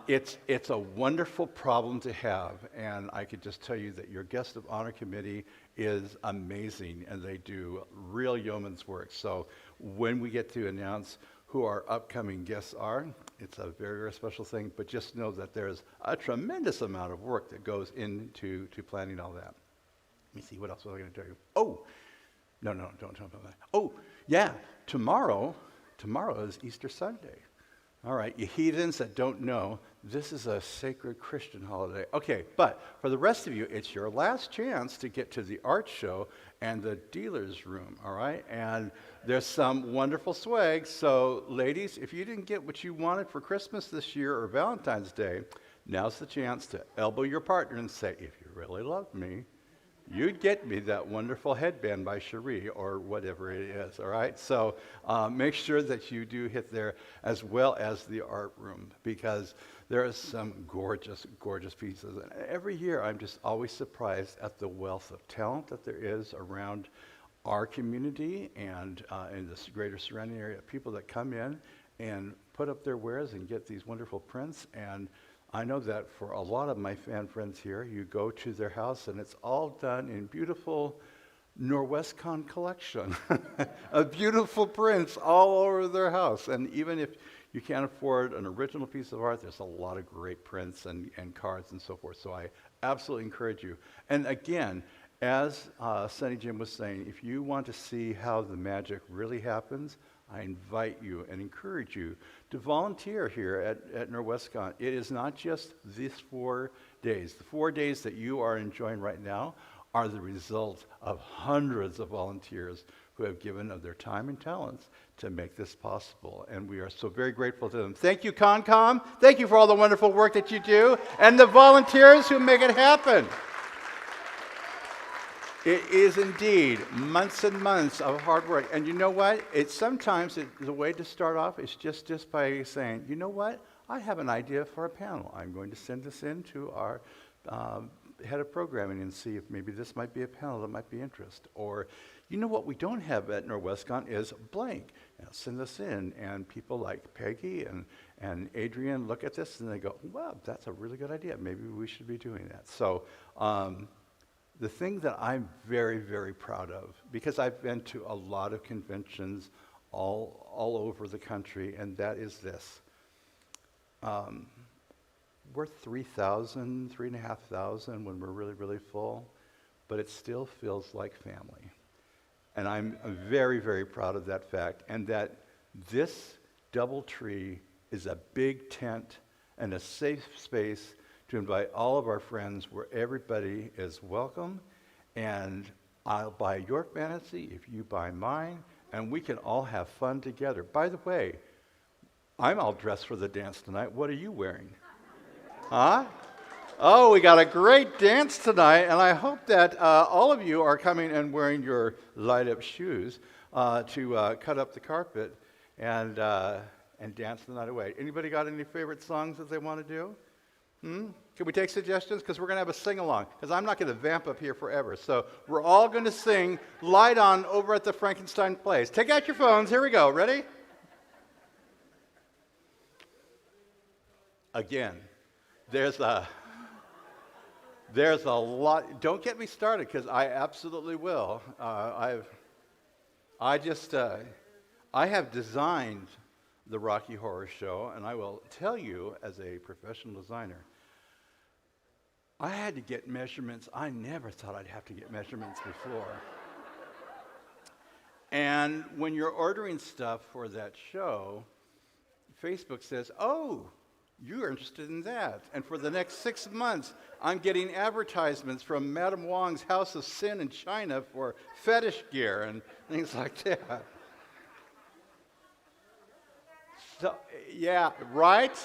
It's a wonderful problem to have, and I could just tell you that your guest of honor committee is amazing, and they do real yeoman's work. So when we get to announce who our upcoming guests are, it's a very, very special thing, but just know that there's a tremendous amount of work that goes into planning all that. Let me see, what else was I going to tell you? Oh, no, don't tell me about that. Oh, yeah, tomorrow is Easter Sunday. All right, you heathens that don't know, this is a sacred Christian holiday. Okay, but for the rest of you, it's your last chance to get to the art show and the dealer's room, all right? And there's some wonderful swag. So ladies, if you didn't get what you wanted for Christmas this year or Valentine's Day, now's the chance to elbow your partner and say, if you really love me, you'd get me that wonderful headband by Cherie or whatever it is, all right? So make sure that you do hit there, as well as the art room, because there are some gorgeous, gorgeous pieces. And every year I'm just always surprised at the wealth of talent that there is around our community and in this greater surrounding area, people that come in and put up their wares and get these wonderful prints. And I know that for a lot of my fan friends here, you go to their house and it's all done in beautiful Norwescon collection, beautiful prints all over their house. And even if you can't afford an original piece of art, there's a lot of great prints and cards and so forth. So I absolutely encourage you. And again, as Sunny Jim was saying, if you want to see how the magic really happens, I invite you and encourage you to volunteer here at Norwescon. It is not just these 4 days. The 4 days that you are enjoying right now are the result of hundreds of volunteers who have given of their time and talents to make this possible. And we are so very grateful to them. Thank you, CONCOM. Thank you for all the wonderful work that you do, and the volunteers who make it happen. It is indeed months and months of hard work. And you know what? Sometimes the way to start off is just by saying, you know what? I have an idea for a panel. I'm going to send this in to our head of programming and see if maybe this might be a panel that might be interest. Or, you know what we don't have at Norwescon is blank. And I'll send this in, and people like Peggy and Adrian look at this and they go, wow, that's a really good idea. Maybe we should be doing that. So, the thing that I'm very, very proud of, because I've been to a lot of conventions all over the country, and that is this. We're 3,000, 3,500 when we're really, really full, but it still feels like family. And I'm very, very proud of that fact, and that this DoubleTree is a big tent and a safe space to invite all of our friends where everybody is welcome, and I'll buy your fantasy if you buy mine, and we can all have fun together. By the way, I'm all dressed for the dance tonight. What are you wearing? Huh? Oh, we got a great dance tonight, and I hope that all of you are coming and wearing your light-up shoes to cut up the carpet and dance the night away. Anybody got any favorite songs that they want to do? Can we take suggestions? Because we're going to have a sing-along. Because I'm not going to vamp up here forever. So we're all going to sing Light On over at the Frankenstein Place. Take out your phones. Here we go. Ready? Again, there's a lot. Don't get me started, because I absolutely will. I have designed the Rocky Horror Show, and I will tell you, as a professional designer, I had to get measurements. I never thought I'd have to get measurements before. And when you're ordering stuff for that show, Facebook says, oh, you're interested in that. And for the next 6 months, I'm getting advertisements from Madame Wong's House of Sin in China for fetish gear and things like that. So, yeah, right?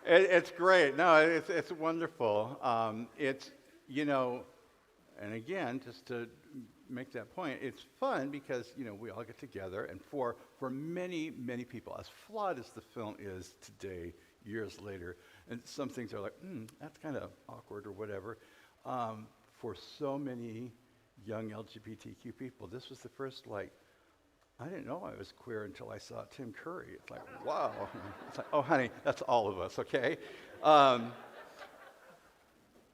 It's great. No, it's wonderful. It's, you know, and again, just to make that point. It's fun because, you know, we all get together, and for many, many people, as flawed as the film is today, years later, and some things are like, that's kind of awkward or whatever. For so many young LGBTQ people, this was the first, like, I didn't know I was queer until I saw Tim Curry. It's like, wow. It's like, oh, honey, that's all of us, okay?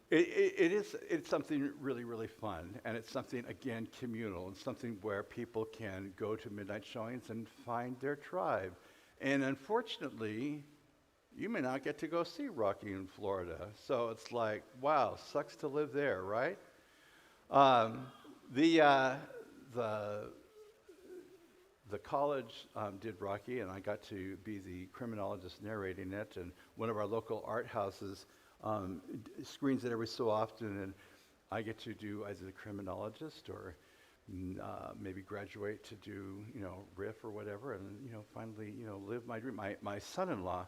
It's something really, really fun, and it's something, again, communal, and something where people can go to midnight showings and find their tribe. And unfortunately, you may not get to go see Rocky in Florida. So it's like, wow, sucks to live there, right? The college did Rocky, and I got to be the criminologist narrating it, and one of our local art houses screens it every so often, and I get to do either the criminologist or maybe graduate to do, you know, riff or whatever, and, you know, finally, you know, live my dream. My son-in-law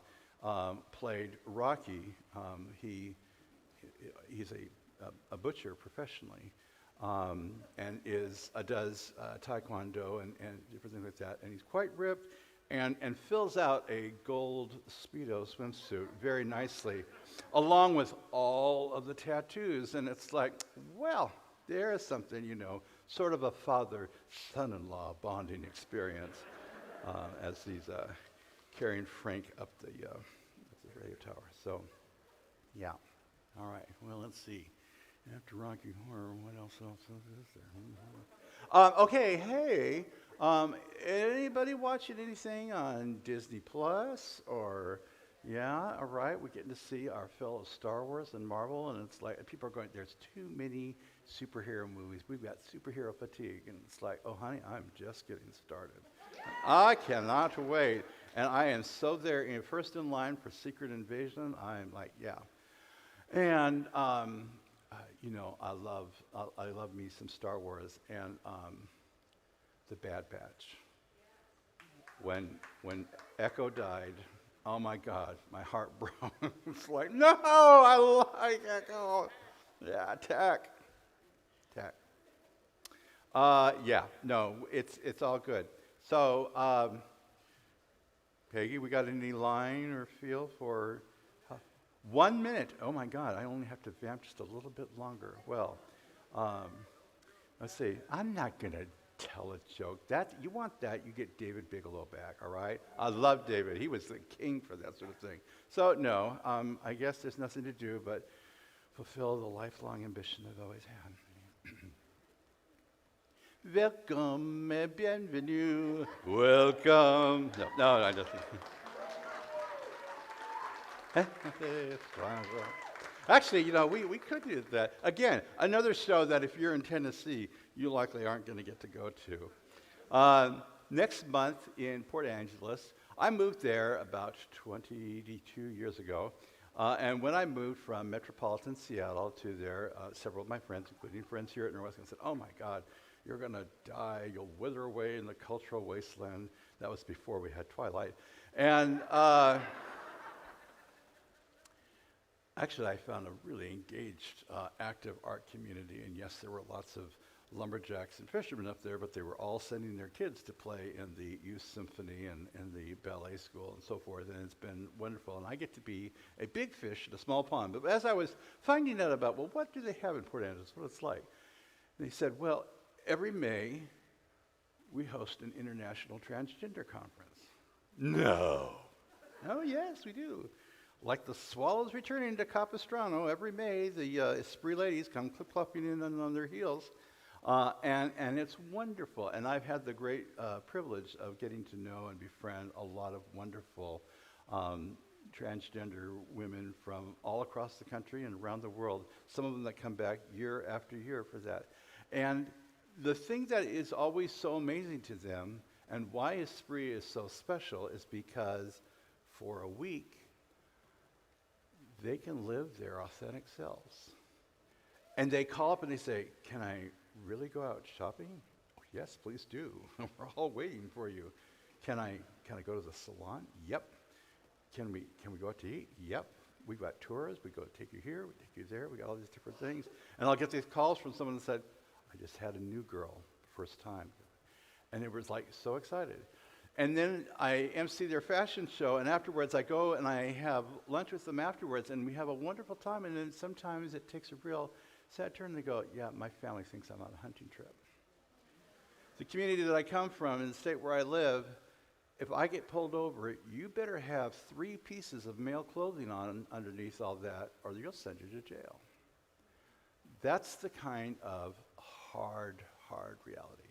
played Rocky. He's a butcher professionally, and does taekwondo and different things like that. And he's quite ripped, and fills out a gold Speedo swimsuit very nicely, along with all of the tattoos. And it's like, well, there's something, you know, sort of a father-son-in-law bonding experience as he's carrying Frank up the radio tower. So, yeah. All right. Well, let's see. After Rocky Horror, what else is there? Okay, hey, anybody watching anything on Disney Plus or, yeah, all right, we're getting to see our fellow Star Wars and Marvel, and it's like, people are going, there's too many superhero movies. We've got superhero fatigue, and it's like, oh, honey, I'm just getting started. I cannot wait, and I am so there, first in line for Secret Invasion. I'm like, yeah. And, you know, I love me some Star Wars, and the Bad Batch. When Echo died, oh my God, my heart broke. It's like, no, I like Echo. Yeah, Tech. Yeah, no, it's all good. So, Peggy, we got any line or feel for 1 minute? Oh my God, I only have to vamp just a little bit longer. Well, let's see. I'm not gonna tell a joke. You want that? You get David Bigelow back. All right. I love David. He was the king for that sort of thing. So no, I guess there's nothing to do but fulfill the lifelong ambition I've always had. Welcome et bienvenue. Welcome. No, I just. Actually, you know, we could do that. Again, another show that if you're in Tennessee, you likely aren't going to get to go to. Next month in Port Angeles, I moved there about 22 years ago. And when I moved from metropolitan Seattle to there, several of my friends, including friends here at Norwescon, said, oh my God, you're going to die. You'll wither away in the cultural wasteland. That was before we had Twilight. And actually, I found a really engaged, active art community. And yes, there were lots of lumberjacks and fishermen up there, but they were all sending their kids to play in the youth symphony and the ballet school and so forth. And it's been wonderful. And I get to be a big fish in a small pond. But as I was finding out about, well, what do they have in Port Angeles? What it's like? They said, well, every May, we host an international transgender conference. No. Oh, yes, we do. Like the swallows returning to Capistrano, every May, the Esprit ladies come clip-clopping in on their heels. And it's wonderful. And I've had the great privilege of getting to know and befriend a lot of wonderful transgender women from all across the country and around the world, some of them that come back year after year for that. And the thing that is always so amazing to them, and why Esprit is so special, is because for a week, they can live their authentic selves. And they call up and they say, can I really go out shopping? Oh, yes, please do. We're all waiting for you. Can I go to the salon? Yep. Can we go out to eat? Yep. We've got tours. We go take you here, we take you there. We got all these different things. And I'll get these calls from someone that said, I just had a new girl, first time. And it was like so excited. And then I MC their fashion show, and afterwards I go and I have lunch with them afterwards, and we have a wonderful time. And then sometimes it takes a real sad turn. They go, yeah, my family thinks I'm on a hunting trip. The community that I come from, in the state where I live, if I get pulled over, you better have 3 pieces of male clothing on underneath all that, or you'll send you to jail. That's the kind of hard reality.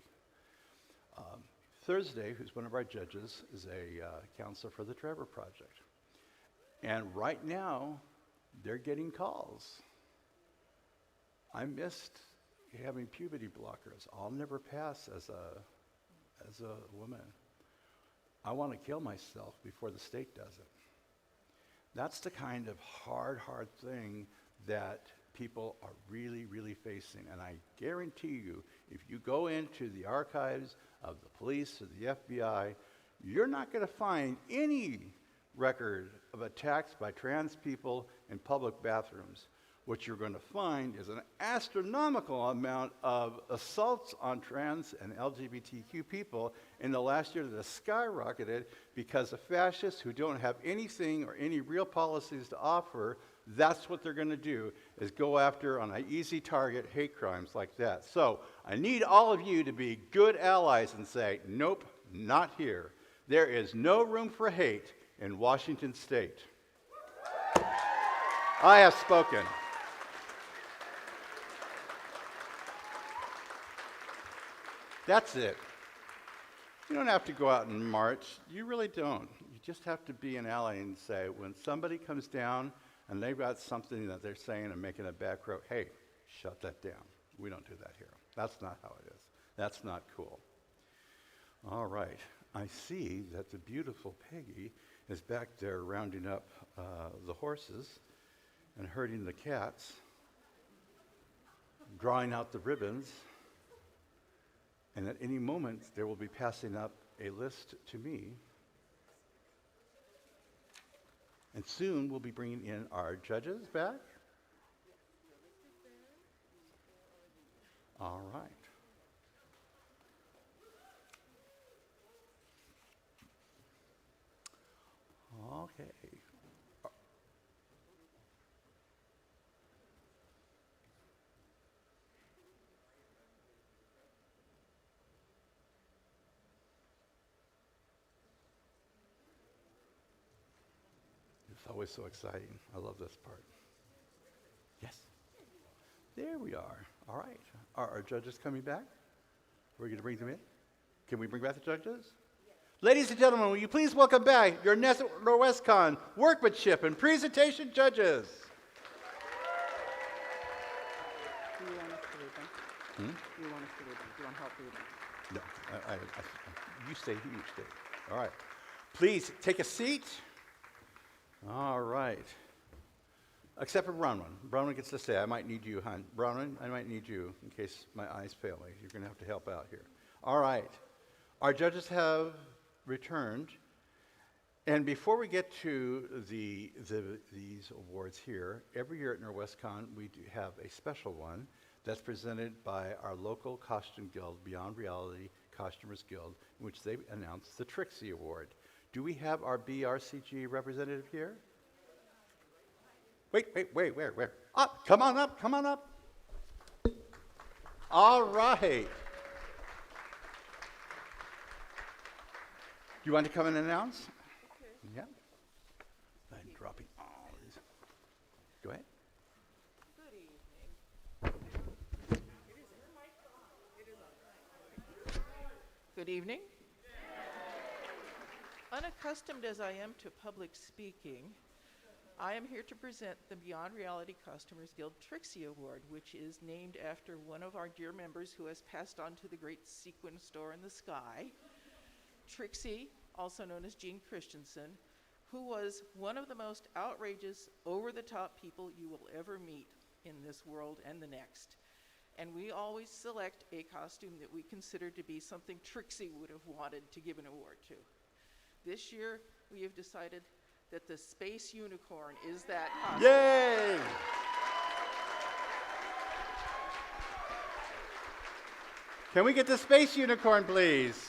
Thursday, who's one of our judges, is a counselor for the Trevor Project. And right now, they're getting calls. I missed having puberty blockers. I'll never pass as a woman. I want to kill myself before the state does it. That's the kind of hard thing that people are really facing. And I guarantee you, if you go into the archives of the police or the FBI, you're not going to find any record of attacks by trans people in public bathrooms. What you're going to find is an astronomical amount of assaults on trans and LGBTQ people in the last year that has skyrocketed because of fascists who don't have anything or any real policies to offer. That's what they're going to do, is go after on an easy target hate crimes like that. So I need all of you to be good allies and say, nope, not here. There is no room for hate in Washington State. I have spoken. That's it. You don't have to go out and march. You really don't. You just have to be an ally and say, when somebody comes down and they've got something that they're saying and making a bad crow, hey, shut that down. We don't do that here. That's not how it is. That's not cool. All right. I see that the beautiful Peggy is back there rounding up the horses and herding the cats, drawing out the ribbons, and at any moment they will be passing up a list to me. And soon we'll be bringing in our judges back. All right. Okay. It's always so exciting. I love this part. Yes. There we are. All right. Are our judges coming back? We're going to bring them in? Can we bring back the judges? Ladies and gentlemen, will you please welcome back your Norwescon workmanship and presentation judges? Do you want us to read them? Do you want us to read them? Do you want help reading? No, you stay here, you stay. All right. Please take a seat. All right. Except for Bronwyn. Bronwyn gets to stay. I might need you, hon. Bronwyn, I might need you in case my eyes fail me. You're going to have to help out here. All right. Our judges have returned. And before we get to these awards here, every year at Norwescon, we do have a special one that's presented by our local costume guild, Beyond Reality Costumers Guild, in which they announce the Trixie Award. Do we have our BRCG representative here? Wait, where? Up, come on up. All right. Do you want to come and announce? Okay. Yeah. I'm dropping all these. Go ahead. Good evening. Unaccustomed as I am to public speaking, I am here to present the Beyond Reality Costumers Guild Trixie Award, which is named after one of our dear members who has passed on to the great sequin store in the sky. Trixie, also known as Jean Christensen, who was one of the most outrageous, over-the-top people you will ever meet in this world and the next. And we always select a costume that we consider to be something Trixie would have wanted to give an award to. This year, we have decided that the Space Unicorn is that costume. Yay! Can we get the space unicorn, please?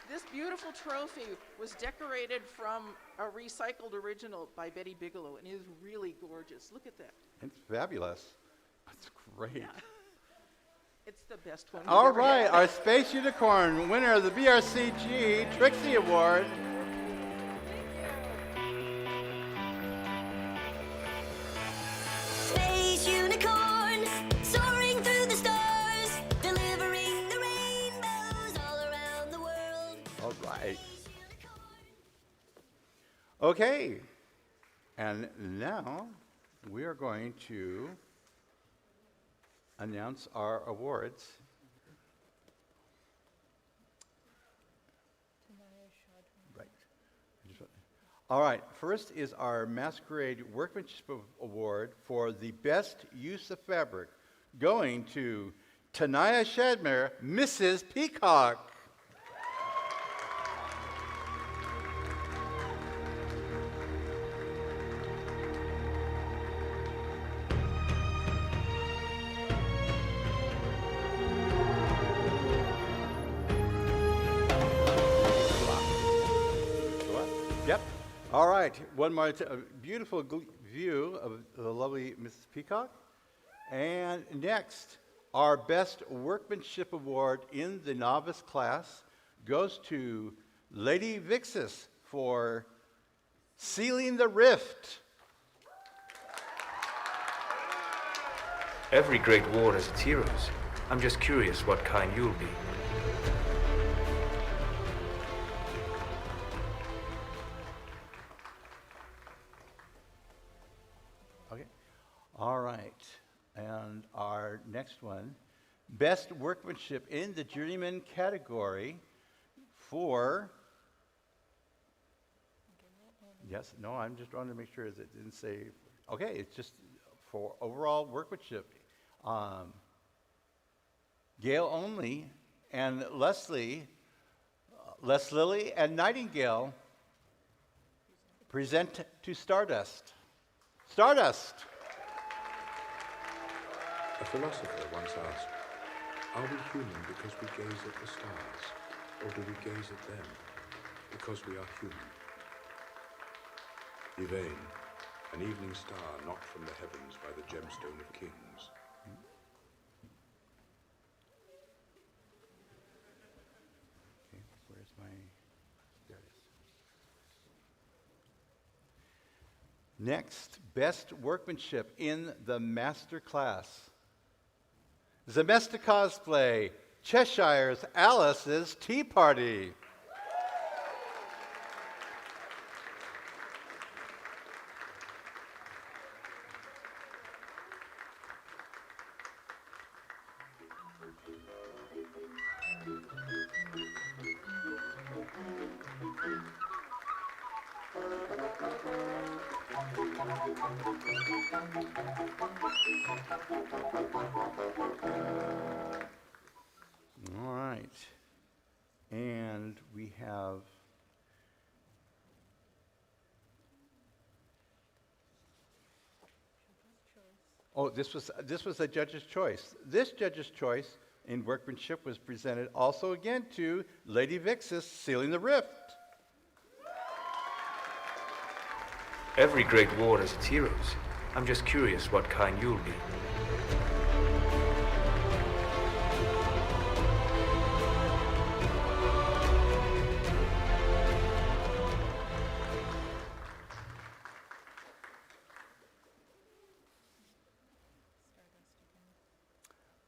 This beautiful trophy was decorated from a recycled original by Betty Bigelow, and it is really gorgeous. Look at that. It's fabulous. That's great. It's the best one. All we've ever right, had. our space unicorn winner of the BRCG Trixie Award. Space unicorn, soaring through the stars, delivering the rainbows all around the world. All right. Okay, and now we are going to announce our awards. Right. All right, first is our Masquerade Workmanship Award for the best use of fabric, going to Tanaya Shadmer, Mrs. Peacock. Yep. All right. One more beautiful view of the lovely Mrs. Peacock. And next, our Best Workmanship Award in the novice class goes to Lady Vixis for Sealing the Rift. Every great war has its heroes. I'm just curious what kind you'll be. Okay. All right. And our next one, Best Workmanship in the Journeyman category for... Yes, no, I'm just trying to make sure that it didn't say... Okay, it's just for overall workmanship. Gail Only and Leslie, Les Lilly and Nightingale present to Stardust. Stardust! A philosopher once asked, are we human because we gaze at the stars, or do we gaze at them because we are human? Yvain, an evening star knocked from the heavens by the gemstone of kings. Okay, where's my... There it is. Next, Best Workmanship in the Master Class. Zemesta Cosplay, Cheshire's Alice's Tea Party. All right. And we have this was a judge's choice. This judge's choice in workmanship was presented also again to Lady Vixis, Sealing the Rift. Every great war has its heroes. I'm just curious what kind you'll be.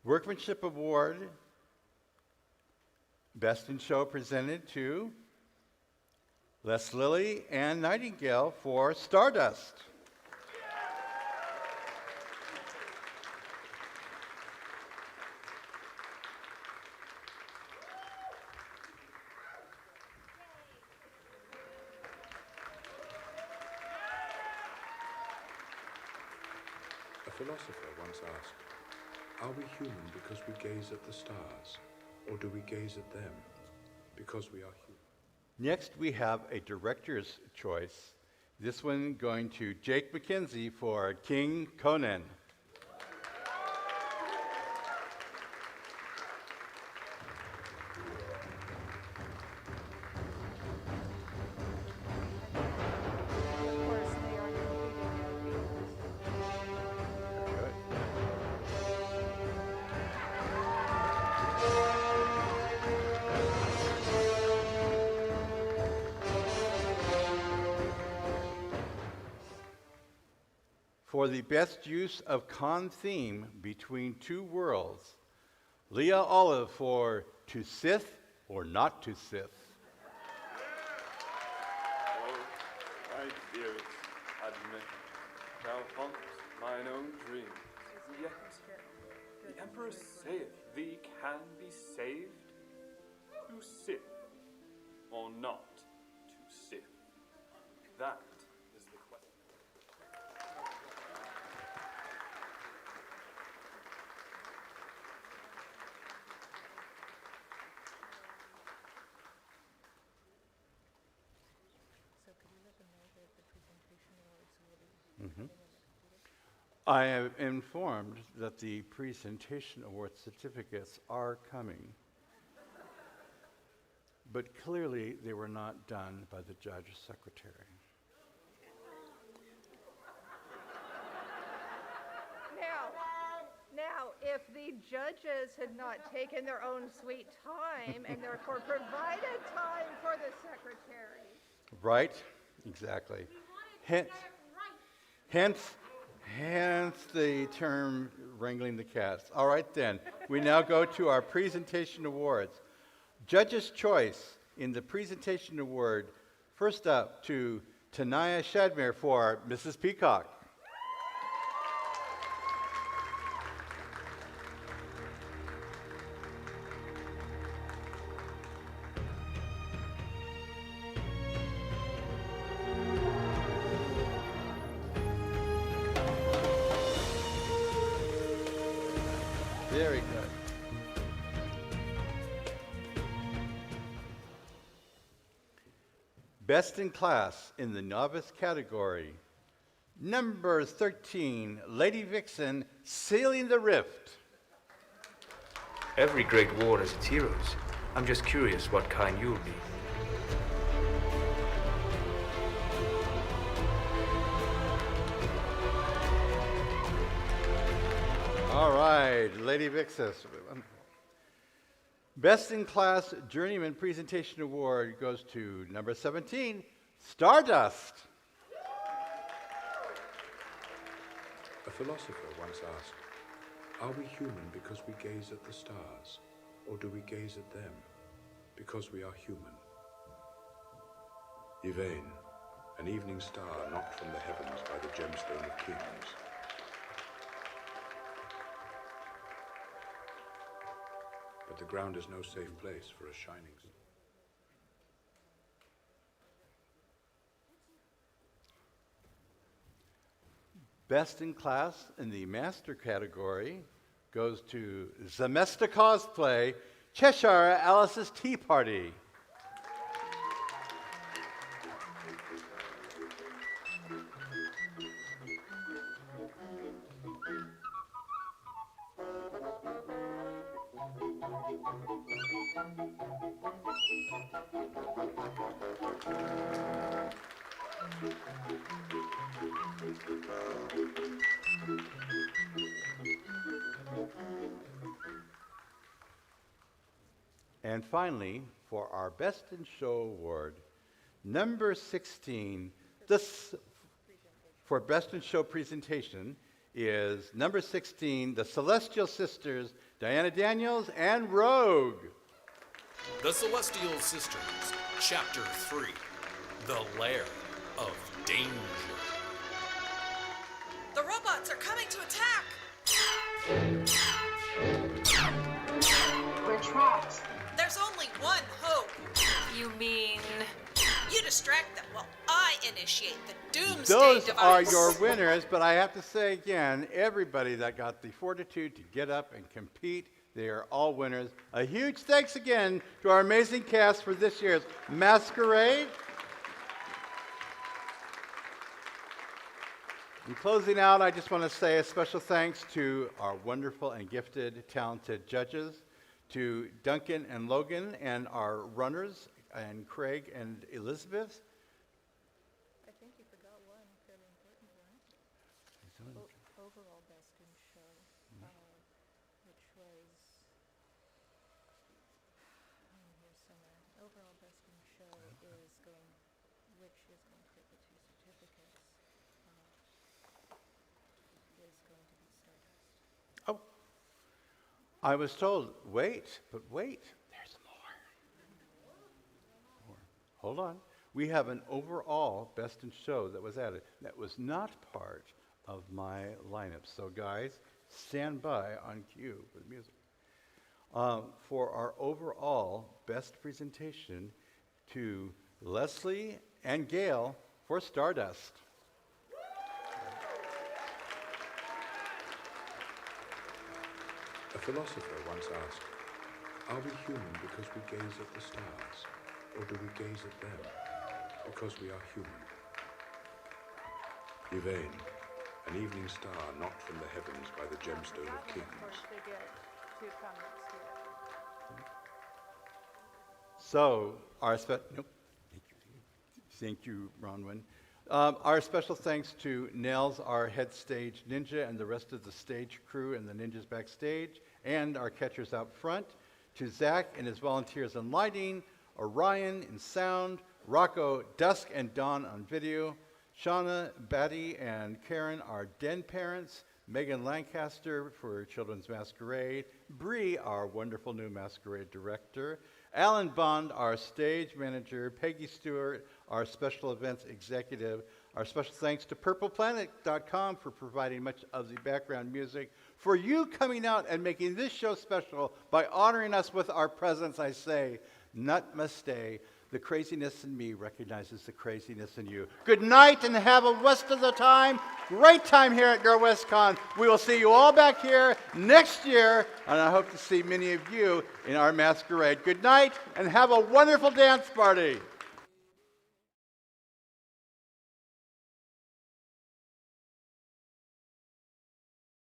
Workmanship Award, Best in Show presented to Les Lilly and Nightingale for Stardust. A philosopher once asked, are we human because we gaze at the stars, or do we gaze at them because we are human? Next, we have a director's choice. This one going to Jake McKenzie for King Conan. for the best use of con theme between two worlds. Leah Olive for To Sith or Not to Sith. Oh, my dearest, admit thou haunt mine own dreams, yet the Emperor saith thee can be saved to Sith or not to Sith. That is the question. I am informed that the presentation award certificates are coming, but clearly they were not done by the judge secretary. Now, if the judges had not taken their own sweet time and therefore provided time for the secretary. Right? Exactly. Hence the term wrangling the cats. All right then, we now go to our presentation awards. Judge's choice in the presentation award, first up to Tanaya Shadmere for Mrs. Peacock. Very good. Best in class in the novice category. Number 13, Lady Vixen, Sailing the Rift. Every great war has its heroes. I'm just curious what kind you'll be. All right, Lady Vixen. Best in Class Journeyman Presentation Award goes to number 17, Stardust. A philosopher once asked, are we human because we gaze at the stars, or do we gaze at them because we are human? Yvain, an evening star knocked from the heavens by the gemstone of kings. But the ground is no safe place for a shining star. Best in Class in the Master category goes to Zemesta Cosplay, Cheshire Alice's Tea Party. And finally, for our Best in Show award, number 16, for Best in Show presentation is number 16, the Celestial Sisters, Diana Daniels and Rogue. The Celestial Sisters, Chapter 3, The Lair of Danger. The robots are coming to attack! We're trapped. There's only one hope. You mean? You distract them while I initiate the doomsday Those device. are your winners, but I have to say again, everybody that got the fortitude to get up and compete, they are all winners. A huge thanks again to our amazing cast for this year's Masquerade. In closing out, I just want to say a special thanks to our wonderful and gifted, talented judges, to Duncan and Logan and our runners, and Craig and Elizabeth. I think you forgot one fairly important one. Overall best in show, which was here somewhere. Overall best in show is going, which is going to get the two certificates. I was told, wait, but wait, there's more. Hold on. We have an overall Best in Show that was added. That was not part of my lineup. So guys, stand by on cue for the music. For our overall best presentation to Leslie and Gail for Stardust. A philosopher once asked, are we human because we gaze at the stars, or do we gaze at them because we are human? Yvain, an evening star knocked from the heavens by the gemstone of kings. So, thank you, Bronwyn. Our special thanks to Nels, our head stage ninja, and the rest of the stage crew and the ninjas backstage, and our catchers out front, to Zach and his volunteers in lighting, Orion in sound, Rocco, Dusk and Dawn on video, Shauna, Batty, and Karen, our den parents, Megan Lancaster for Children's Masquerade, Bree, our wonderful new Masquerade director, Alan Bond, our stage manager, Peggy Stewart, our special events executive. Our special thanks to PurplePlanet.com for providing much of the background music. For you coming out and making this show special by honoring us with our presence, I say, namaste. The craziness in me recognizes the craziness in you. Good night and have a rest of the time. Great time here at Norwescon. We will see you all back here next year, and I hope to see many of you in our masquerade. Good night and have a wonderful dance party.